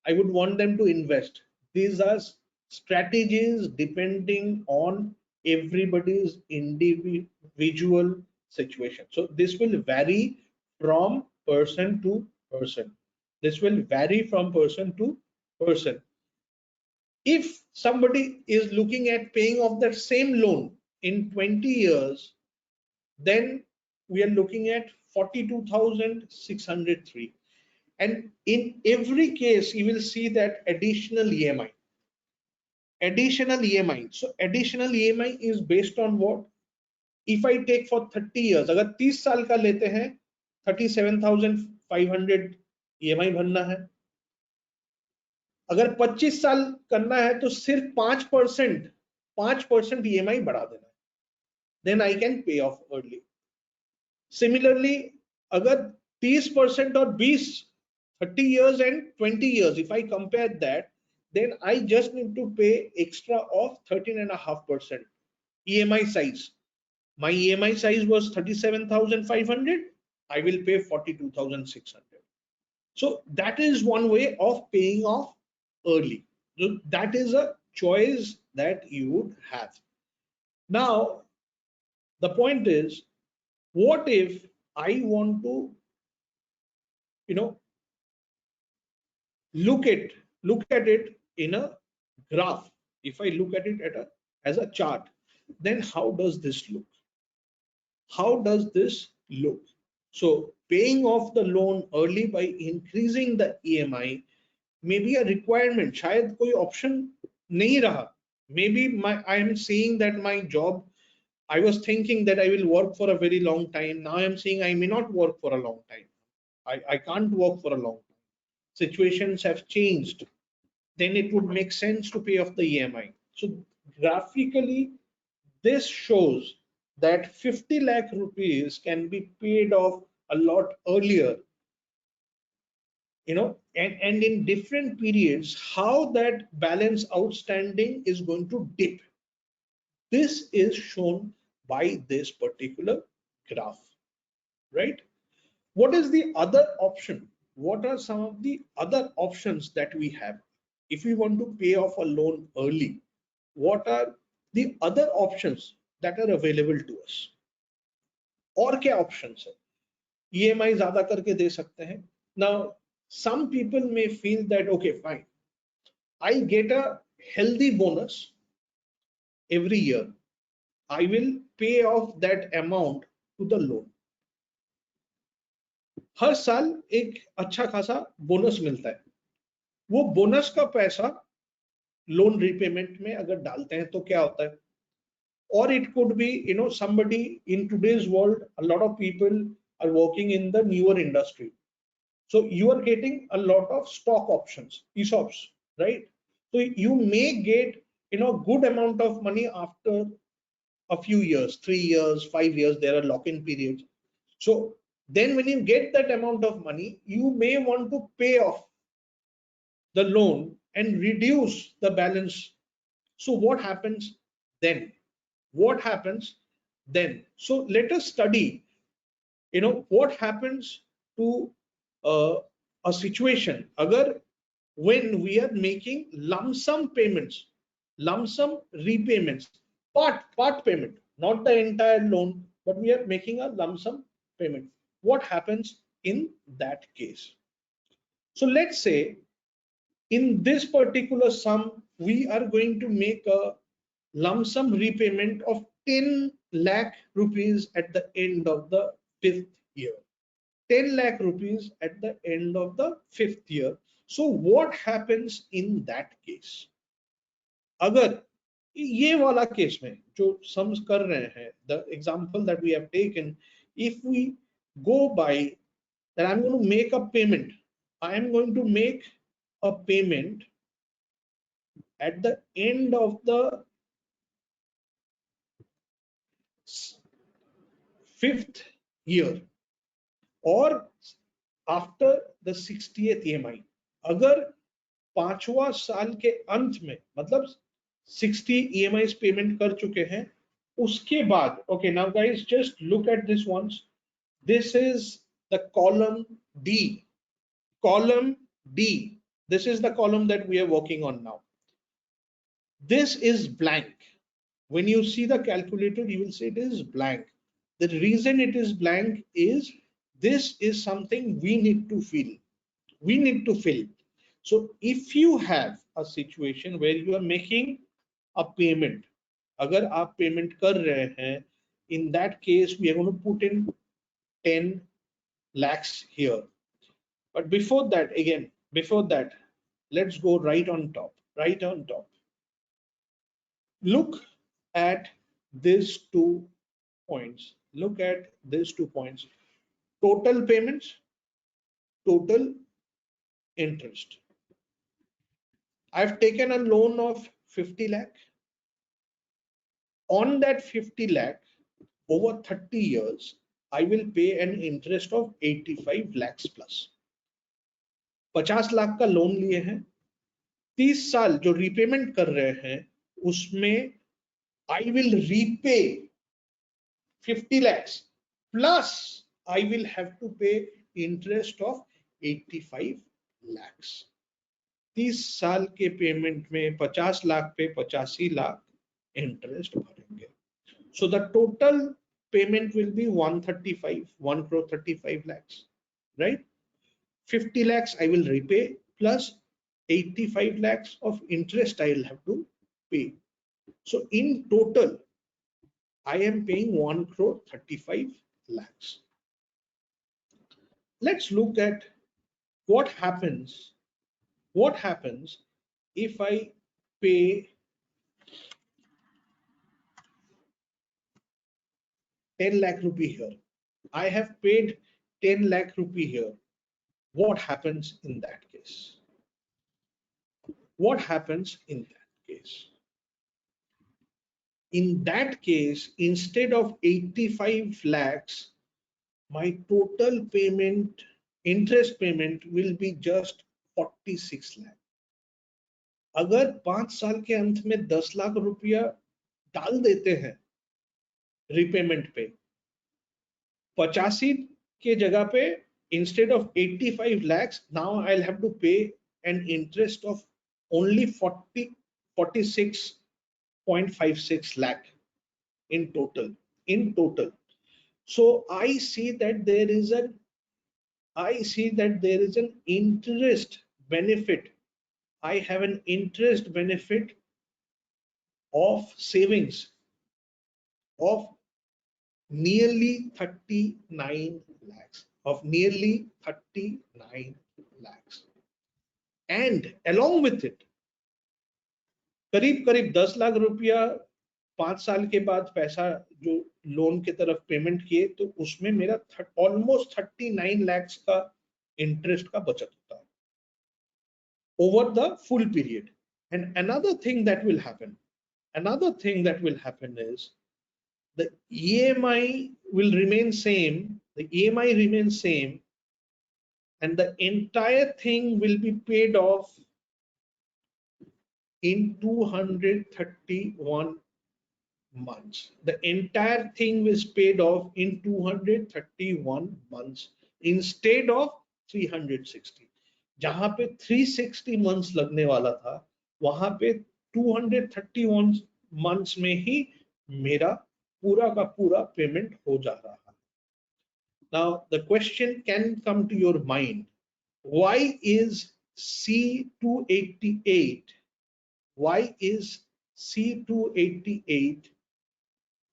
I would want them to invest. These are strategies depending on everybody's individual situation. So this will vary from person to person. This will vary from person to person. If somebody is looking at paying off that same loan in 20 years, then we are looking at 42,603. And in every case, you will see that additional EMI. So additional EMI is based on what? If I take for 30 years, अगर 30 साल का लेते हैं, 37,500 EMI भरना है. अगर 25 साल करना है तो सिर्फ 5% EMI बढ़ा देना है. Then I can pay off early. Similarly, अगर 30% और 20, 30 years and 20 years, if I compare that, then I just need to pay extra of 13.5% EMI size. My EMI size was 37,500. I will pay 42,600. So that is one way of paying off early. So that is a choice that you would have. Now, the point is, what if I want to, look at it in a graph? If I look at it as a chart, then how does this look? So paying off the loan early by increasing the EMI may be a requirement. शायद कोई option नहीं रहा. Maybe I am seeing that my job, I was thinking that I will work for a very long time. Now I'm saying I may not work for a long time. I can't work for a long time. Situations have changed. Then it would make sense to pay off the EMI. So graphically, this shows that 50 lakh rupees can be paid off a lot earlier, and in different periods, how that balance outstanding is going to dip. This is shown by this particular graph, right? What is the other option? What are some of the other options that we have? If we want to pay off a loan early, what are the other options that are available to us? और क्या options है? EMI ज़्यादा करके दे सकते हैं. Now, some people may feel that, okay, fine, I get a healthy bonus every year. I will pay off that amount to the loan. हर साल एक अच्छा खासा बोनस मिलता है. वो बोनस का पैसा लोन रीपेमेंट में अगर डालते हैं तो क्या होता है? Or it could be, somebody in today's world, a lot of people are working in the newer industry. So you are getting a lot of stock options, ESOPs, right? So you may get, good amount of money after a few years, 3 years, 5 years, there are lock-in periods. So then when you get that amount of money, you may want to pay off the loan and reduce the balance. So what happens then? So let us study, what happens to a situation when we are making lump sum repayments, part payment, not the entire loan, but we are making a lump sum payment. What happens in that case? So let's say in this particular sum, we are going to make a lump sum repayment of 10 lakh rupees at the end of the 5th year. 10 lakh rupees at the end of the 5th year. So what happens in that case? अगर ये वाला case में जो sums कर रहे हैं, the example that we have taken If we go by that, I'm going to make a payment. I am going to make a payment at the end of the 5th year or after the 60th EMI. अगर पांचवा साल के अंत में, मतलब 60 EMIs payment कर चुके हैं, उसके बाद, okay, now guys just look at this once. This is the column D. Column D. This is the column that we are working on now. This is blank. When you see the calculator, you will say it is blank. The reason it is blank is this is something we need to fill. We need to fill. So if you have a situation where you are making a payment, अगर आप payment कर रहे हैं, in that case we are going to put in 10 lakhs here. But before that, again, before that, let's go right on top, right on top. Look at these 2 points. Look at these 2 points. Total payments, total interest. I've taken a loan of 50 lakh. On that 50 lakh, over 30 years, I will pay an interest of 85 lakhs plus. 50 lakh का loan लिए हैं, 30 साल जो repayment कर रहे हैं, उसमें I will repay 50 lakhs plus I will have to pay interest of 85 lakhs. 30 साल के पेमेंट में 50 लाख पे 85 लाख इंटरेस्ट भरेंगे. So the total payment will be 1 crore 35 lakhs, right? 50 lakhs I will repay plus 85 lakhs of interest I will have to pay. So in total, I am paying 1 crore 35 lakhs. Let's look at what happens if I pay 10 lakh rupee here. I have paid 10 lakh rupee here. What happens in that case? What happens in that case? In that case, instead of 85 lakhs, my total payment, interest payment will be just 46 lakh. अगर 5 साल के अंत में 10 लाख रुपया डाल देते हैं repayment पे, 85 के जगह पे instead of 85 lakhs, now I'll have to pay an interest of only 46.56 lakh in total. So I see that there is an interest benefit. I have an interest benefit of savings of nearly 39 lakhs. And along with it, करीब 10 लाख रुपया 5 साल के बाद पैसा जो loan की तरफ payment किए, तो उसमें मेरा ऑलमोस्ट 39 lakhs का इंटरेस्ट का बचत होता है over the full period. And another thing that will happen is the EMI will remain same. The EMI remains same, and the entire thing will be paid off in 231 months. The entire thing is paid off in 231 months instead of 360. जहां पे 360 months लगने वाला था, वहां पे 231 months में ही मेरा पूरा का पूरा पेमेंट हो जा रहा है. Now the question can come to your mind, why is C288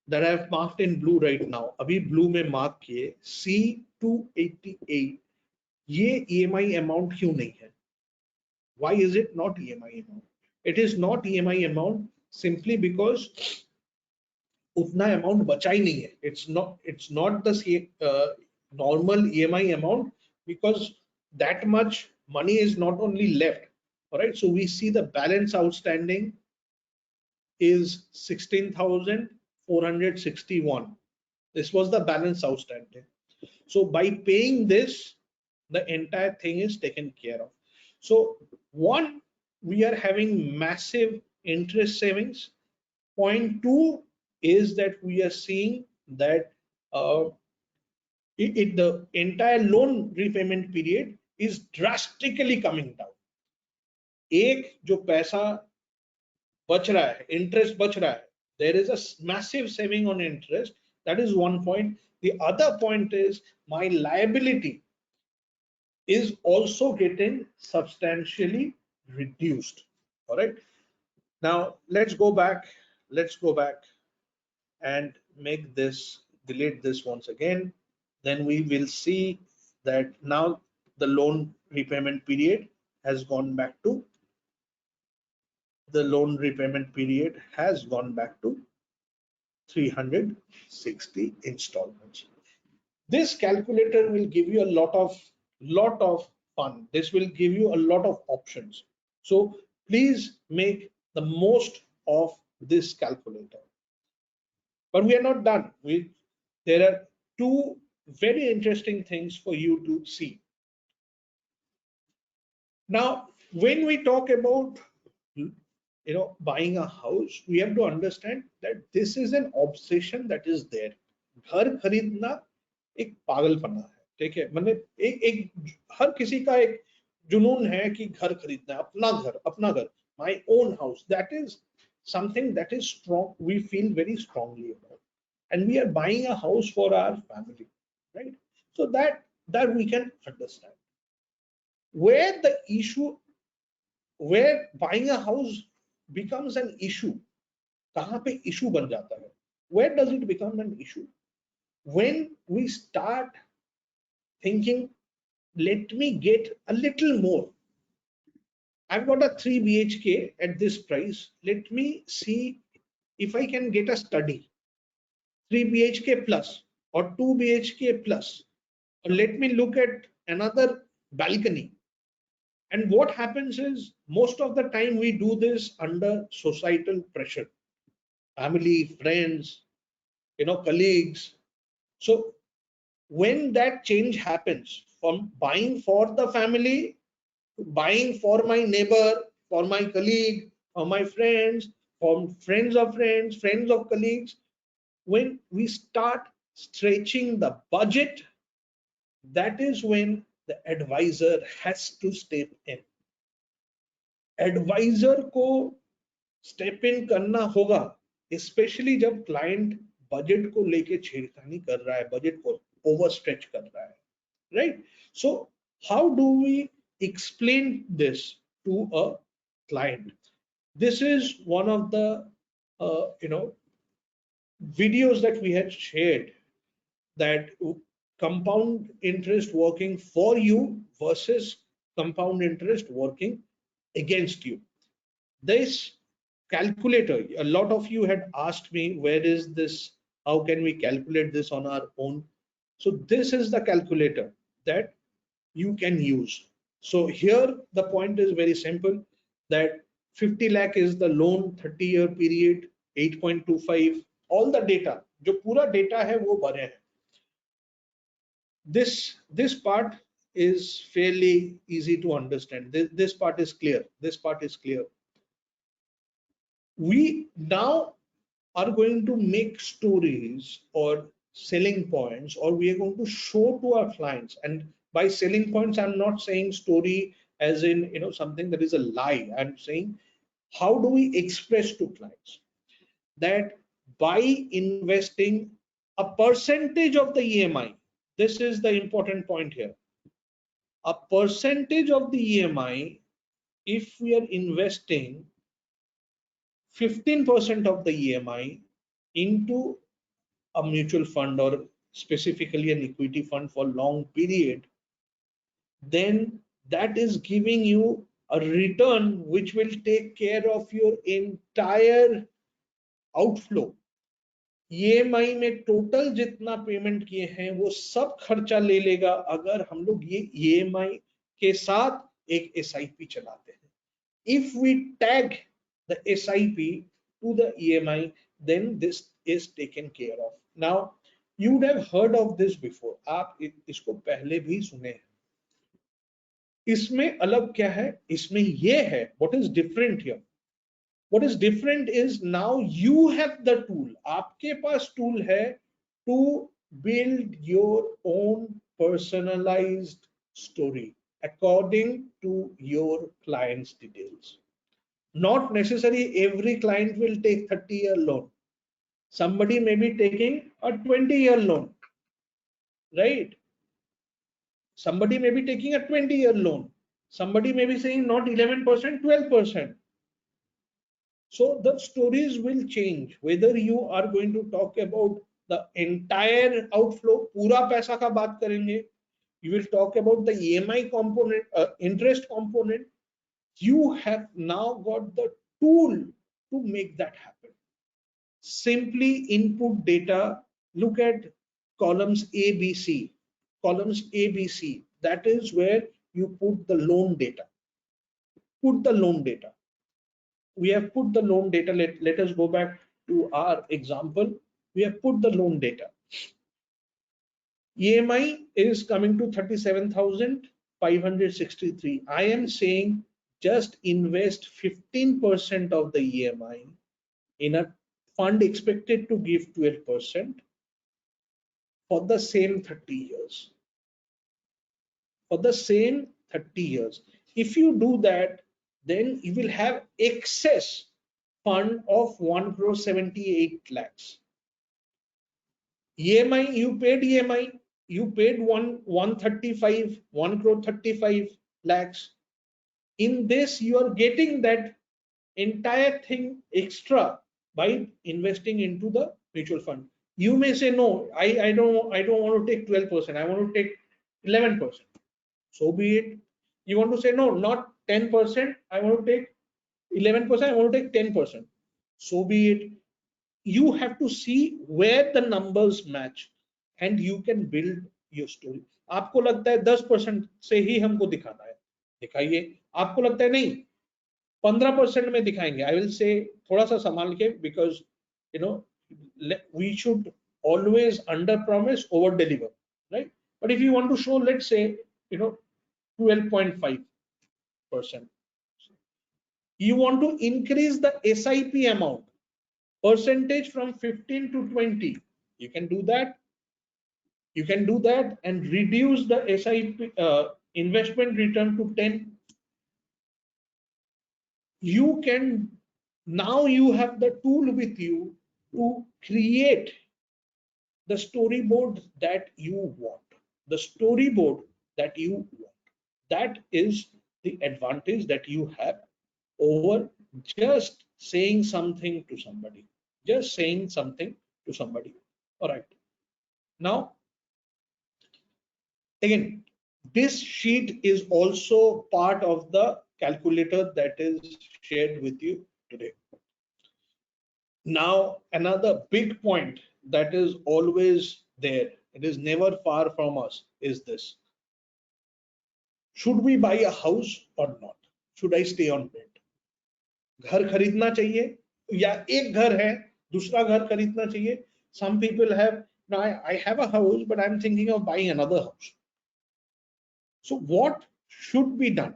that I have marked in blue right now, अभी blue में mark किए, C288 ये EMI amount क्यों नहीं है? Why is it not EMI amount? It is not EMI amount simply because उतना amount बचा ही नहीं है. It's not the normal EMI amount, because that much money is not only left. All right, so we see the balance outstanding is 16,461. This was the balance outstanding. So by paying this, the entire thing is taken care of. So one, we are having massive interest savings. Point two is that we are seeing that uh, the entire loan repayment period is drastically coming down. एक जो पैसा बच रहा है, interest बच रहा है, there is a massive saving on interest. That is one point. The other point is my liability is also getting substantially reduced. All right, now let's go back. Let's go back and make this, delete this once again. Then we will see that now the loan repayment period has gone back to, the loan repayment period has gone back to 360 installments. This calculator will give you a lot of fun. This will give you a lot of options. So please make the most of this calculator. But we are not done. There are two very interesting things for you to see. Now, when we talk about buying a house, we have to understand that this is an obsession that is there. घर खरीदना एक पागलपना है, ठीक है. मतलब एक हर किसी का एक जुनून है कि घर खरीदना है, अपना घर, my own house. That is something that is strong, we feel very strongly about, and we are buying a house for our family, right? So that we can understand. Where the issue, where buying a house becomes an issue, कहाँ पे issue बन जाता है? Where does it become an issue? When we start thinking, let me get a little more. I've got a 3 BHK at this price. Let me see if I can get a study, 3 BHK plus or 2 BHK plus. Or let me look at another balcony. And what happens is, most of the time we do this under societal pressure, family, friends, colleagues. So when that change happens from buying for the family to buying for my neighbor, for my colleague, for my friends, for friends of friends, friends of colleagues, when we start stretching the budget, that is when the advisor has to step in. Advisor को step in करना होगा, specially जब client budget को लेके छेड़खानी कर रहा है, बजट को ओवर स्ट्रेच कर रहा है, right? So how do we explain this to a client? This is one of the videos that we had shared, that compound interest working for you versus compound interest working against you. This calculator, a lot of you had asked me, where is this, how can we calculate this on our own? So this is the calculator that you can use. So here the point is very simple, that 50 lakh is the loan, 30-year period, 8.25, all the data, जो पूरा data है वो भरे हैं. This part is fairly easy to understand. This part is clear. This part is clear. We now are going to make stories or selling points, or we are going to show to our clients. And by selling points, I'm not saying story as in something that is a lie. I'm saying, how do we express to clients that by investing a percentage of the EMI, this is the important point here, a percentage of the EMI, if we are investing 15% of the EMI into a mutual fund, or specifically an equity fund for long period, then that is giving you a return which will take care of your entire outflow. EMI में total जितना payment किए हैं वो सब खर्चा ले लेगा अगर हम लोग ये ईएमआई के साथ एक एसआईपी चलाते हैं. If we tag the SIP to the EMI, then this is taken care of. Now, you would have heard of this before. आप इसको पहले भी सुने हैं. इसमें अलग क्या है? इसमें ये है. What is different here? What is different is now you have the tool. आपके पास tool है to build your own personalized story according to your client's details. Not necessarily every client will take 30-year loan. Somebody may be taking a 20-year loan, right? Somebody may be taking a 20-year loan. Somebody may be saying not 11%, 12%. So the stories will change. Whether you are going to talk about the entire outflow, पूरा पैसा का बात करेंगे. You will talk about the EMI component, interest component. You have now got the tool to make that happen. Simply input data. Look at columns A, B, C. Columns A, B, C. That is where you put the loan data. Put the loan data. We have put the loan data. Let us go back to our example. We have put the loan data. EMI is coming to 37,563. I am saying just invest 15% of the EMI in a fund expected to give 12% for the same 30 years. For the same 30 years. If you do that, then you will have excess fund of 1 crore 78 lakhs. EMI, you paid EMI, you paid 135, 1 crore 35 lakhs. In this, you are getting that entire thing extra by investing into the mutual fund. You may say, no, I don't want to take 12%. I want to take 11%. So be it. You want to say, no, not 10%. I want to take 11%. I want to take 10%. So be it. You have to see where the numbers match and you can build your story. आपको लगता है 10% से ही हमको दिखाना है, दिखाइए. आपको लगता है नहीं 15% में दिखाएंगे, I will say थोड़ा सा संभाल के, because you know we should always under promise over deliver, right? But if you want to show, let's say 12.5%, you want to increase the SIP amount percentage from 15 to 20, you can do that. You can do that and reduce the SIP investment return to 10. You can, now you have the tool with you to create the storyboard that you want. The storyboard that you want. That is the advantage that you have over just saying something to somebody. Just saying something to somebody. All right. Now, again, this sheet is also part of the calculator that is shared with you today. Now, another big point that is always there, it is never far from us, is this. Should we buy a house or not? Should I stay on rent? घर खरीदना चाहिए या एक घर है दूसरा घर खरीदना चाहिए? Some people have, now I have a house but I'm thinking of buying another house. So what should be done?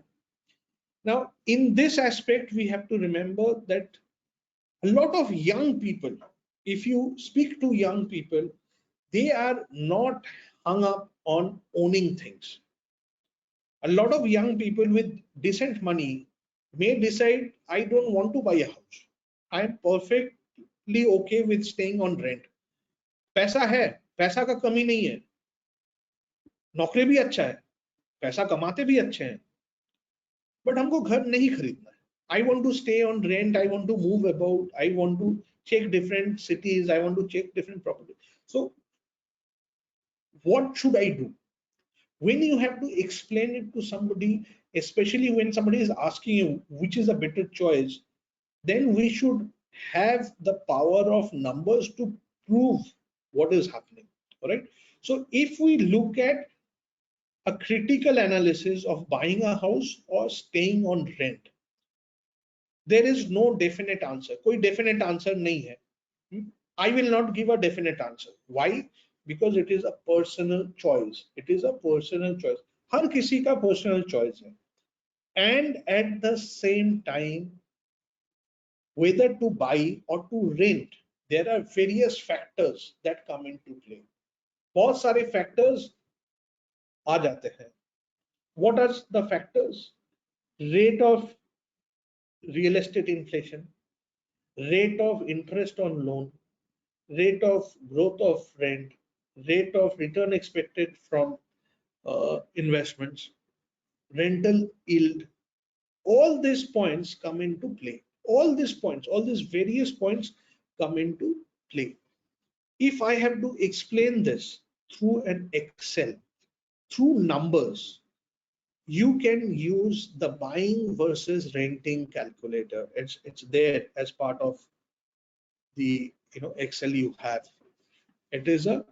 Now, in this aspect, we have to remember that a lot of young people, if you speak to young people, they are not hung up on owning things. A lot of young people with decent money may decide, I don't want to buy a house. I am perfectly okay with staying on rent. पैसा है, पैसा का कमी नहीं है, नौकरी भी अच्छा है, पैसा कमाते भी अच्छे हैं, बट हमको घर नहीं खरीदना है. I want to stay on rent, I want to move about, I want to check different cities, I want to check different properties. So what should I do? When you have to explain it to somebody, especially when somebody is asking you which is a better choice, then we should have the power of numbers to prove what is happening. All right. So if we look at a critical analysis of buying a house or staying on rent, there is no definite answer. कोई definite answer नहीं है. I will not give a definite answer. Why? Because it is a personal choice. It is a personal choice. हर किसी का personal choice है. And at the same time, whether to buy or to rent, there are various factors that come into play. बहुत सारे factors आ जाते हैं. What are the factors? Rate of real estate inflation, rate of interest on loan, rate of growth of rent, rate of return expected from investments, rental yield. All these points come into play. All these various points come into play. If I have to explain this through an Excel, through numbers, you can use the buying versus renting calculator. It's there as part of the Excel you have. It is a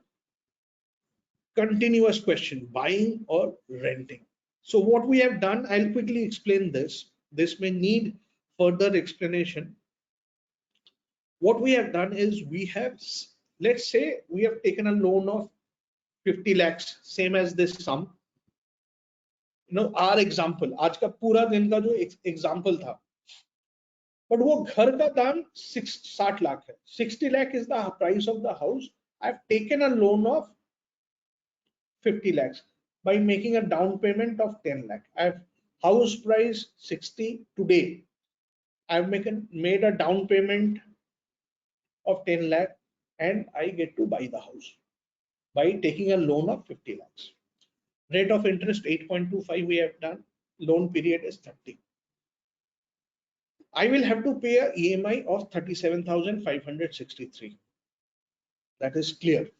continuous question, buying or renting. So what we have done, I'll quickly explain this. This may need further explanation. What we have done is let's say we have taken a loan of 50 lakhs, same as this sum. Our example, आज का पूरा दिन का जो example था, but वो घर का दाम 60 lakh है. 60 lakh is the price of the house. I've taken a loan of 50 lakhs by making a down payment of 10 lakh. I've house price 60 today. I've made a down payment of 10 lakh and I get to buy the house by taking a loan of 50 lakhs. Rate of interest 8.25 we have done. Loan period is 30. I will have to pay a EMI of 37,563. That is clear.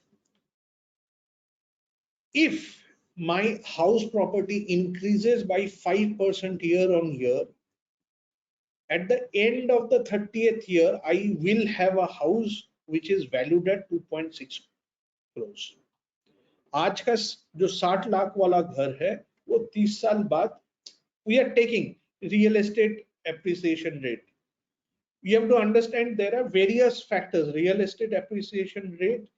If my house property increases by 5% year on year, at the end of the 30th year, I will have a house which is valued at 2.6 crores. आज का जो 60 लाख वाला घर है वो 30 साल बाद we are taking real estate appreciation rate. You have to understand there are various factors. Real estate appreciation rate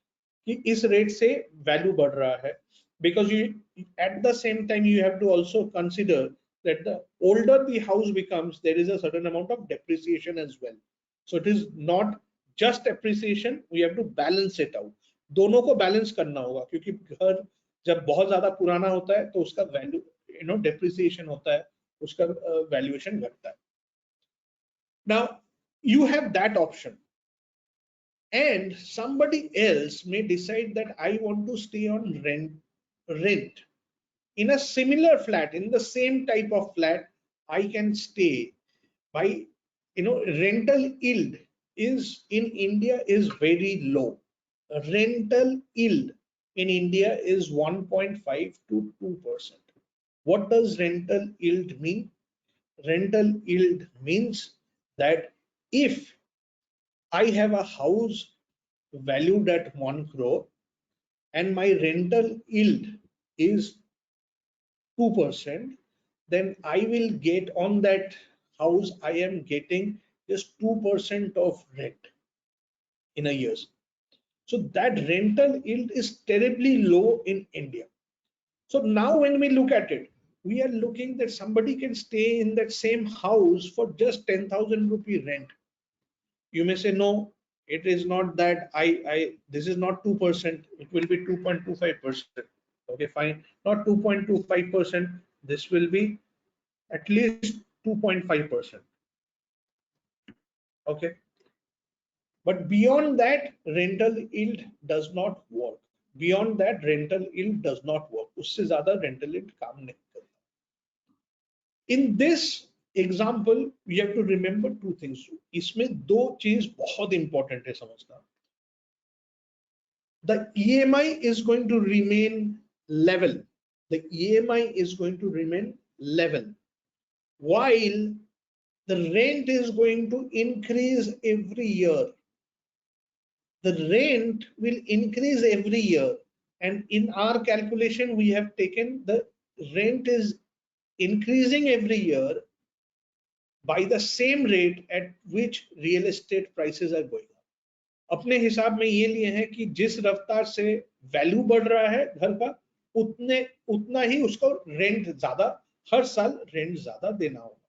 कि इस rate से value बढ़ रहा है, because you at the same time you have to also consider that the older the house becomes, there is a certain amount of depreciation as well. So it is not just appreciation, we have to balance it out. दोनों को balance करना होगा, क्योंकि घर जब बहुत ज्यादा पुराना होता है तो उसका वैल्यू डेप्रिसिएशन होता है, उसका वैल्यूएशन घटता है. Now you have that option, and somebody else may decide that I want to stay on rent in a similar flat, in the same type of flat. I can stay by rental yield is in India is very low. Rental yield in India is 1.5 to 2%. What does rental yield mean? Rental yield means that if I have a house valued at 1 crore and my rental yield is 2%, then I will get on that house, I am getting just 2% of rent in a year. So that rental yield is terribly low in India. So now when we look at it, we are looking that somebody can stay in that same house for just 10,000 rupee rent. You may say, no, it is not that. This is not 2%. It will be 2.25%. Okay, fine. Not 2.25%. This will be at least 2.5%. Okay. But beyond that, rental yield does not work. Beyond that, rental yield does not work. उससे ज़्यादा rental yield काम नहीं करता. In this example, we have to remember two things. इसमें दो चीज बहुत important है समझना. The EMI is going to remain level. The EMI is going to remain level, while the rent is going to increase every year. the rent will increase every year, and in our calculation we have taken the rent is increasing every year by the same rate at which real estate prices are going up. अपने हिसाब में ये लिए हैं कि जिस रफ्तार से वैल्यू बढ़ रहा है घर का, उतना ही उसको रेंट ज्यादा, हर साल रेंट ज्यादा देना होगा.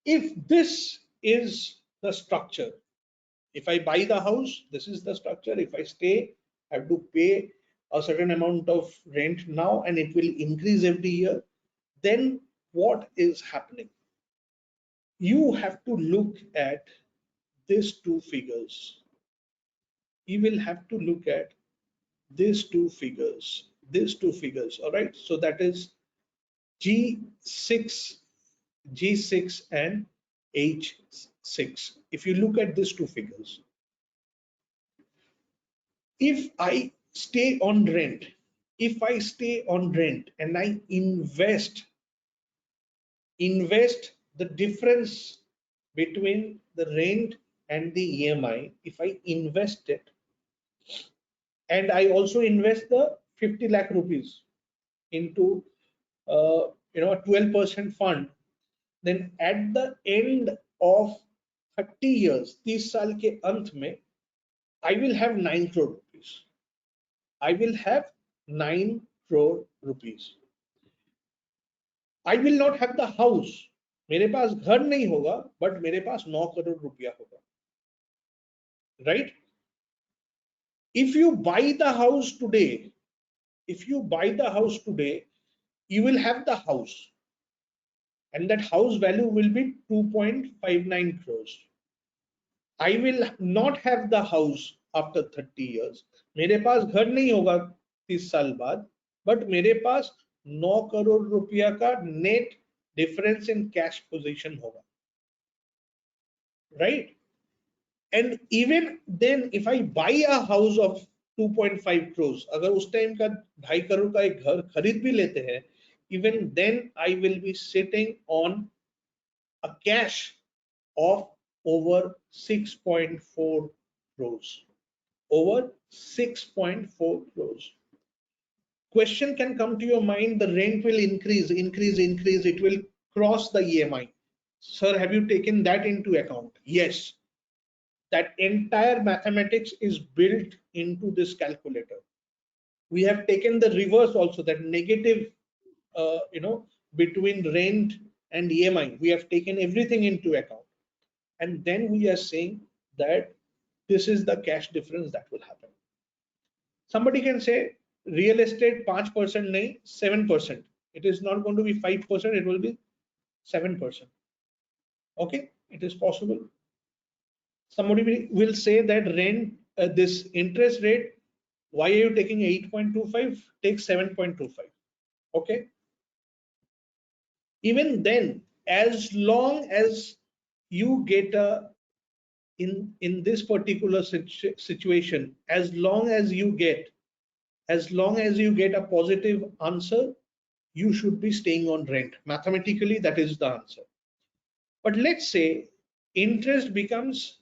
If this is the structure, if I buy the house, this is the structure. If I stay, I have to pay a certain amount of rent now, and it will increase every year. Then what is happening? You have to look at these two figures. You will have to look at these two figures. All right. So that is G6, G6 and H6. If you look at these two figures, if I stay on rent, and I invest the difference between the rent and the EMI, if I invest it, and I also invest the 50 lakh rupees into a 12% fund, then at the end of 30 years, 30 साल के अंत में, I will have 9 crore rupees. I will have 9 crore rupees. I will not have the house. मेरे पास घर नहीं होगा, but मेरे पास 9 करोड़ रुपया होगा. Right? If you buy the house today, you will have the house, and that house value will be 2.59 crores. I will not have the house after 30 years. मेरे पास घर नहीं होगा 30 साल बाद, but मेरे पास 9 करोड़ रुपया का net difference in cash position होगा. Right? And even then, if I buy a house of 2.5 crores, अगर उस टाइम का 2.5 करोड़ का एक घर खरीद भी लेते हैं, even then I will be sitting on a cash of over 6.4 crores. Over 6.4 crores. Question can come to your mind: the rent will increase, it will cross the EMI. Sir, have you taken that into account? Yes. That entire mathematics is built into this calculator. We have taken the reverse also, that negative between rent and EMI. We have taken everything into account, and then we are saying that this is the cash difference that will happen. Somebody can say real estate 5% nahi, 7%. It is not going to be 5%, it will be 7%. Okay, it is possible. Somebody will say that rent, this interest rate, why are you taking 8.25? Take 7.25. Okay. Even then, as long as you get in this particular situation, as long as you get a positive answer, you should be staying on rent. Mathematically, that is the answer. But let's say interest becomes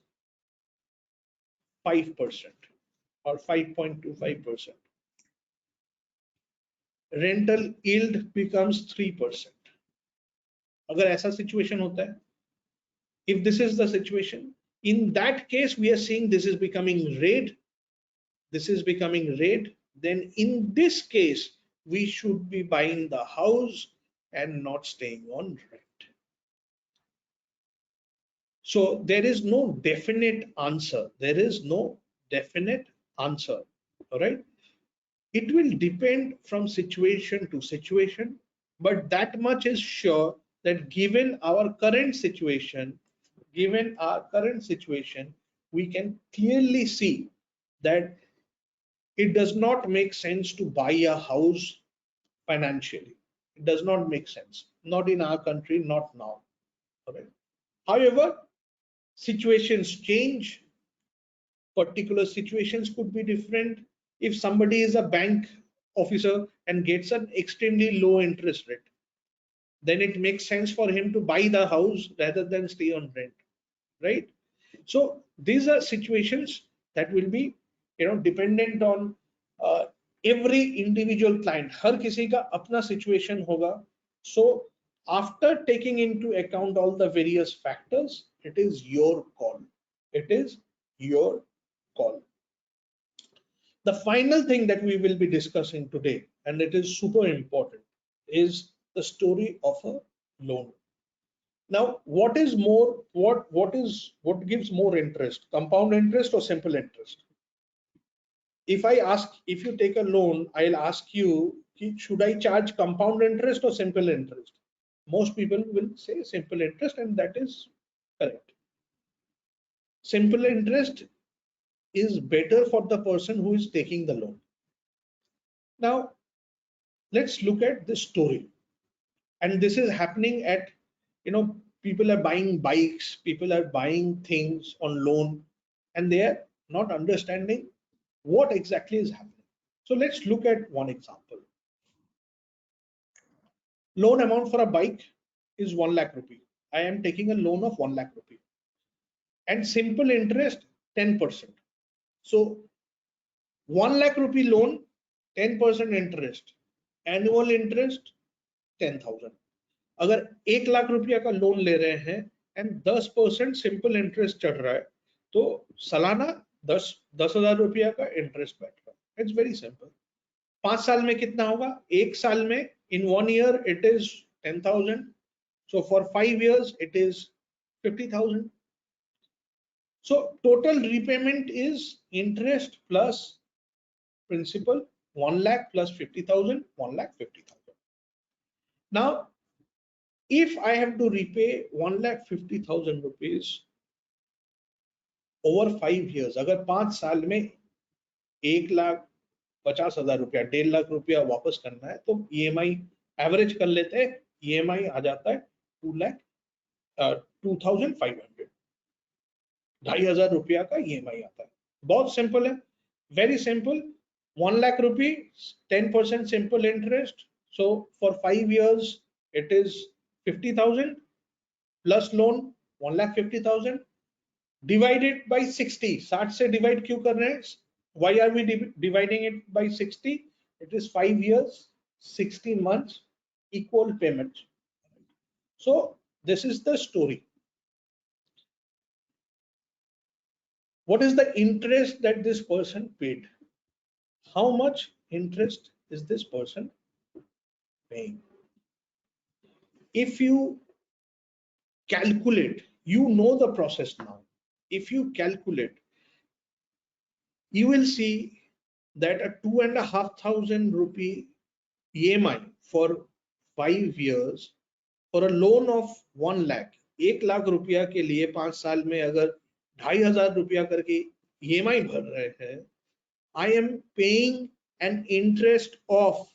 5% or 5.25%. Rental yield becomes 3%. अगर ऐसा situation होता है, if this is the situation, in that case we are seeing this is becoming red, then in this case we should be buying the house and not staying on rent. So there is no definite answer. All right. It will depend from situation to situation, but that much is sure that given our current situation, we can clearly see that it does not make sense to buy a house financially. It does not make sense. Not in our country, not now. All right. However, situations change. Particular situations could be different. If somebody is a bank officer and gets an extremely low interest rate, then it makes sense for him to buy the house rather than stay on rent, right? So these are situations that will be, dependent on uh, every individual client. हर किसी का अपना situation होगा. So after taking into account all the various factors, it is your call. It is your call. The final thing that we will be discussing today, and it is super important, is the story of a loan. Now, what gives more interest? Compound interest or simple interest? If you take a loan, I'll ask you, should I charge compound interest or simple interest? Most people will say simple interest, and that is correct. Simple interest is better for the person who is taking the loan. Now, let's look at this story. And this is happening at, people are buying bikes, people are buying things on loan, and they are not understanding what exactly is happening. So let's look at one example. Loan amount for a bike is 1 lakh rupee. I am taking a loan of 1 lakh rupee, and simple interest 10%. So 1 lakh rupee loan, 10% interest, annual interest 10,000. अगर 1 लाख रुपया का loan ले रहे हैं and 10% simple interest चढ़ रहा है, तो सालाना 10,000 रुपया का इंटरेस्ट बैठ रहा है. It's very simple. 5 साल में कितना होगा? 1 साल में, in 1 year it is 10,000. So for 5 years it is 50,000. So total repayment is interest plus principal, 1 lakh plus 50,000, 1,50,000. Now, if I have to repay 1,50,000 rupees over 5 years, अगर 5 साल में 1,50,000 रुपया, 1.5 लाख रुपया वापस करना है, तो EMI एवरेज कर लेते हैं. EMI आ जाता है 2,500. 2,500 रुपया का EMI आता है. बहुत सिंपल है, very simple. 1 lakh rupees, 10% simple interest. So for 5 years it is 50,000 plus loan 1,50,000 divided by 60. 60 से divide क्यों कर रहे हैं? Why are we dividing it by 60? It is 5 years, 60 months, equal payments. So this is the story. What is the interest that this person paid? How much interest is this person paying? If you calculate, you know the process now. If you calculate, you will see that a 2,500 rupee EMI for 5 years for a loan of 1 lakh, 1 lakh रुपया के लिए 5 साल में अगर 2,500 रुपया करके EMI भर रहे हैं, I am paying an interest of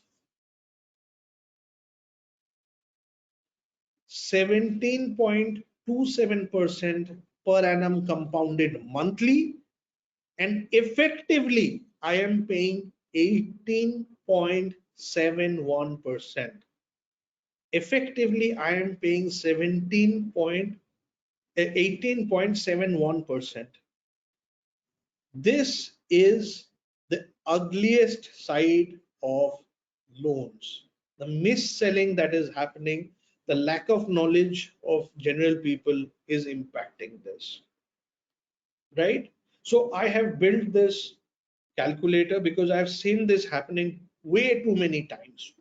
17.27% per annum compounded monthly, and effectively I am paying 18.71%. Effectively I am paying 18.71%. This is the ugliest side of loans. The mis-selling that is happening, the lack of knowledge of general people is impacting this, right? So I have built this calculator because I have seen this happening way too many times,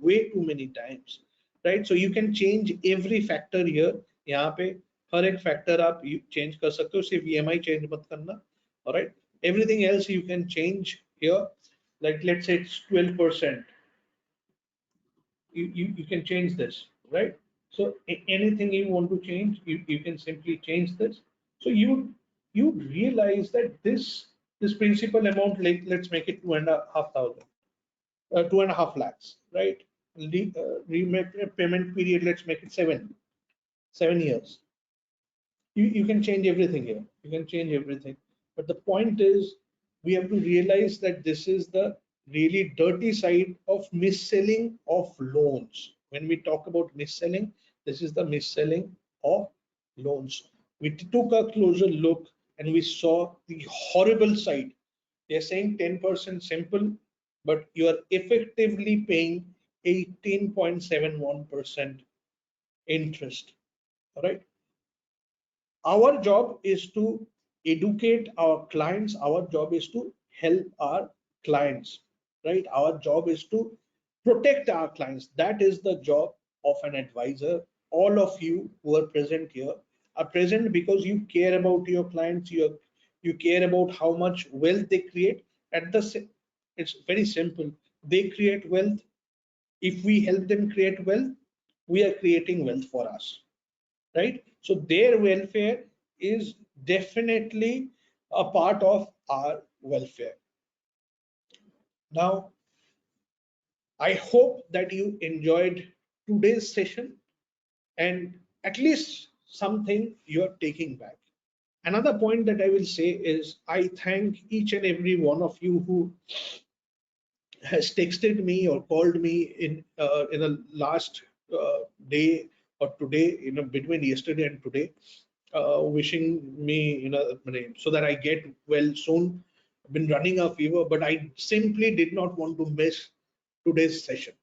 right? So you can change every factor here. यहाँ पे हर एक factor आप change कर सकते हो, सिर्फ EMI change मत करना. All right, everything else you can change here. Like let's say it's 12%. You can change this, right? So anything you want to change, you can simply change this. So you realize that this principal amount, like let's make it 2,500, 2.5 lakhs, right? Payment period, let's make it 7 years. You can change everything here. You can change everything. But the point is, we have to realize that this is the really dirty side of mis-selling of loans. When we talk about mis-selling, this is the mis-selling of loans. We took a closer look and we saw the horrible side. They're saying 10% simple, but you are effectively paying 18.71% interest. All right. Our job is to educate our clients. Our job is to help our clients, right? Our job is to protect our clients. That is the job of an advisor. All of you who are present here are present because you care about your clients. You care about how much wealth they create. It's very simple. They create wealth. If we help them create wealth, we are creating wealth for us, right? So their welfare is definitely a part of our welfare. Now, I hope that you enjoyed today's session and at least something you're taking back. Another point that I will say is I thank each and every one of you who has texted me or called me in the last day or today, between yesterday and today, wishing me, so that I get well soon. I've been running a fever, but I simply did not want to miss today's session.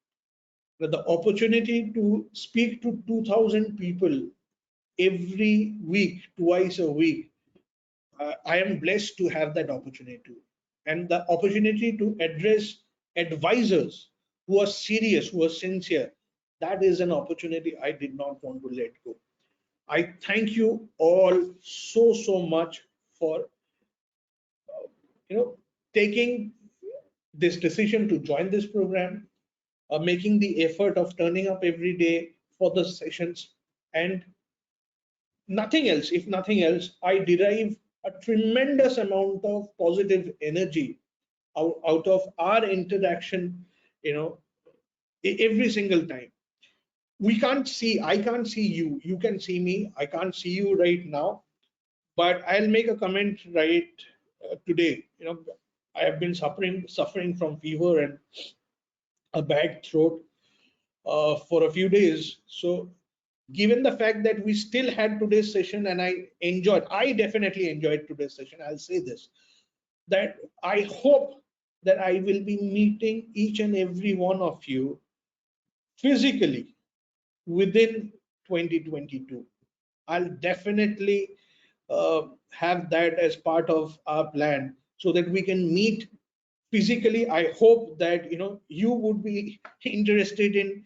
The opportunity to speak to 2,000 people every week, twice a week, I am blessed to have that opportunity, and the opportunity to address advisors who are serious, who are sincere. That is an opportunity I did not want to let go. I thank you all so much for taking this decision to join this program, making the effort of turning up every day for the sessions, and nothing else. If nothing else, I derive a tremendous amount of positive energy out of our interaction. You know, every single time. I can't see you. You can see me. I can't see you right now, but I'll make a comment right today. I have been suffering from fever and a bad throat for a few days. So, given the fact that we still had today's session, and I definitely enjoyed today's session. I'll say this, that I hope that I will be meeting each and every one of you physically within 2022. I'll definitely have that as part of our plan so that we can meet physically. I hope that you would be interested in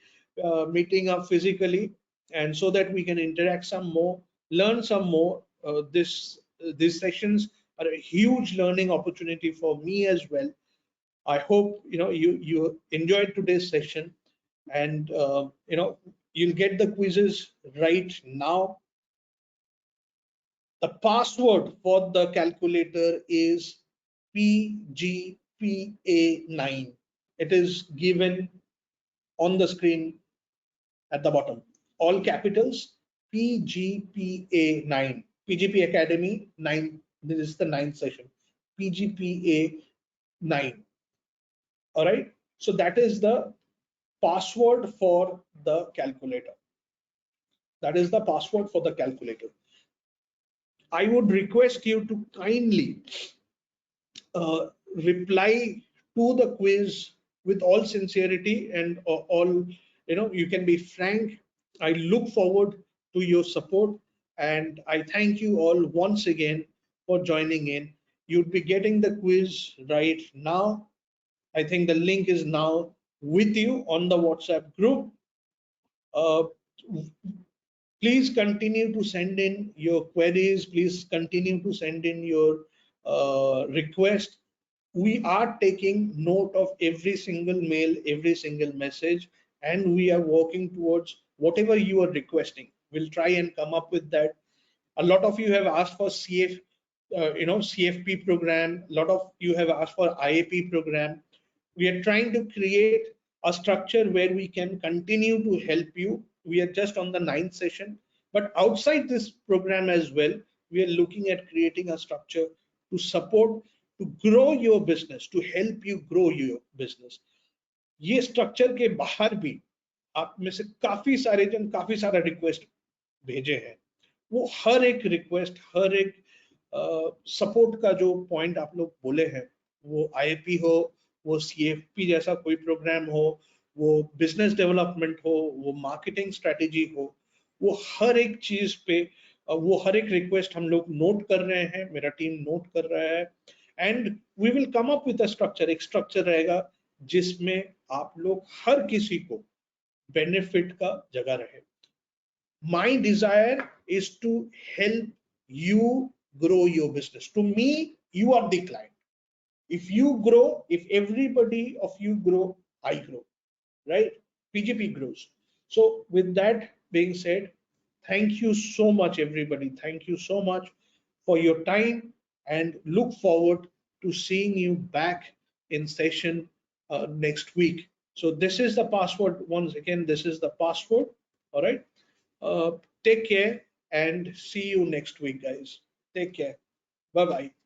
meeting up physically, and so that we can interact some more, learn some more. These sessions are a huge learning opportunity for me as well. I hope you enjoyed today's session, and you'll get the quizzes right now. The password for the calculator is PGPA9. It is given on the screen at the bottom. All capitals, PGPA9. PGP Academy 9. This is the ninth session. PGPA 9. All right. So that is the password for the calculator. That is the password for the calculator. I would request you to kindly reply to the quiz with all sincerity and all, you can be frank. I look forward to your support, and I thank you all once again for joining in. You'd be getting the quiz right now. I think the link is now with you on the WhatsApp group. uh, Please continue to send in your queries. Please continue to send in your request. We are taking note of every single mail, every single message, and we are working towards whatever you are requesting. We'll try and come up with that. A lot of you have asked for CFP program. A lot of you have asked for IAP program. We are trying to create a structure where we can continue to help you. We are just on the ninth session, but outside this program as well, we are looking at creating a structure to support, to grow your business, to help you grow your business. ये structure के बाहर भी आप में से काफी सारे जन काफी सारा रिक्वेस्ट भेजे हैं. वो हर एक रिक्वेस्ट, हर एक सपोर्ट का जो पॉइंट आप लोग बोले हैं, वो आईपी हो, वो सीएफपी जैसा कोई प्रोग्राम हो, वो बिजनेस डेवलपमेंट हो, वो मार्केटिंग स्ट्रेटेजी हो, वो हर एक चीज पे वो हर एक रिक्वेस्ट हम लोग नोट कर रहे हैं, मेरा टीम नोट कर रहा है, and we will come up with a structure. एक स्ट्रक्चर रहेगा जिसमें आप लोग हर किसी को बेनिफिट का जगह रहे। My desire is to help you grow your business. To me, you are the client. If you grow, if everybody of you grow, I grow, right? PGP grows. So with that being said, thank you so much, everybody. Thank you so much for your time, and look forward to seeing you back in session next week. So this is the password. Once again, this is the password. All right. Uh, Take care and see you next week, guys. Take care. Bye bye.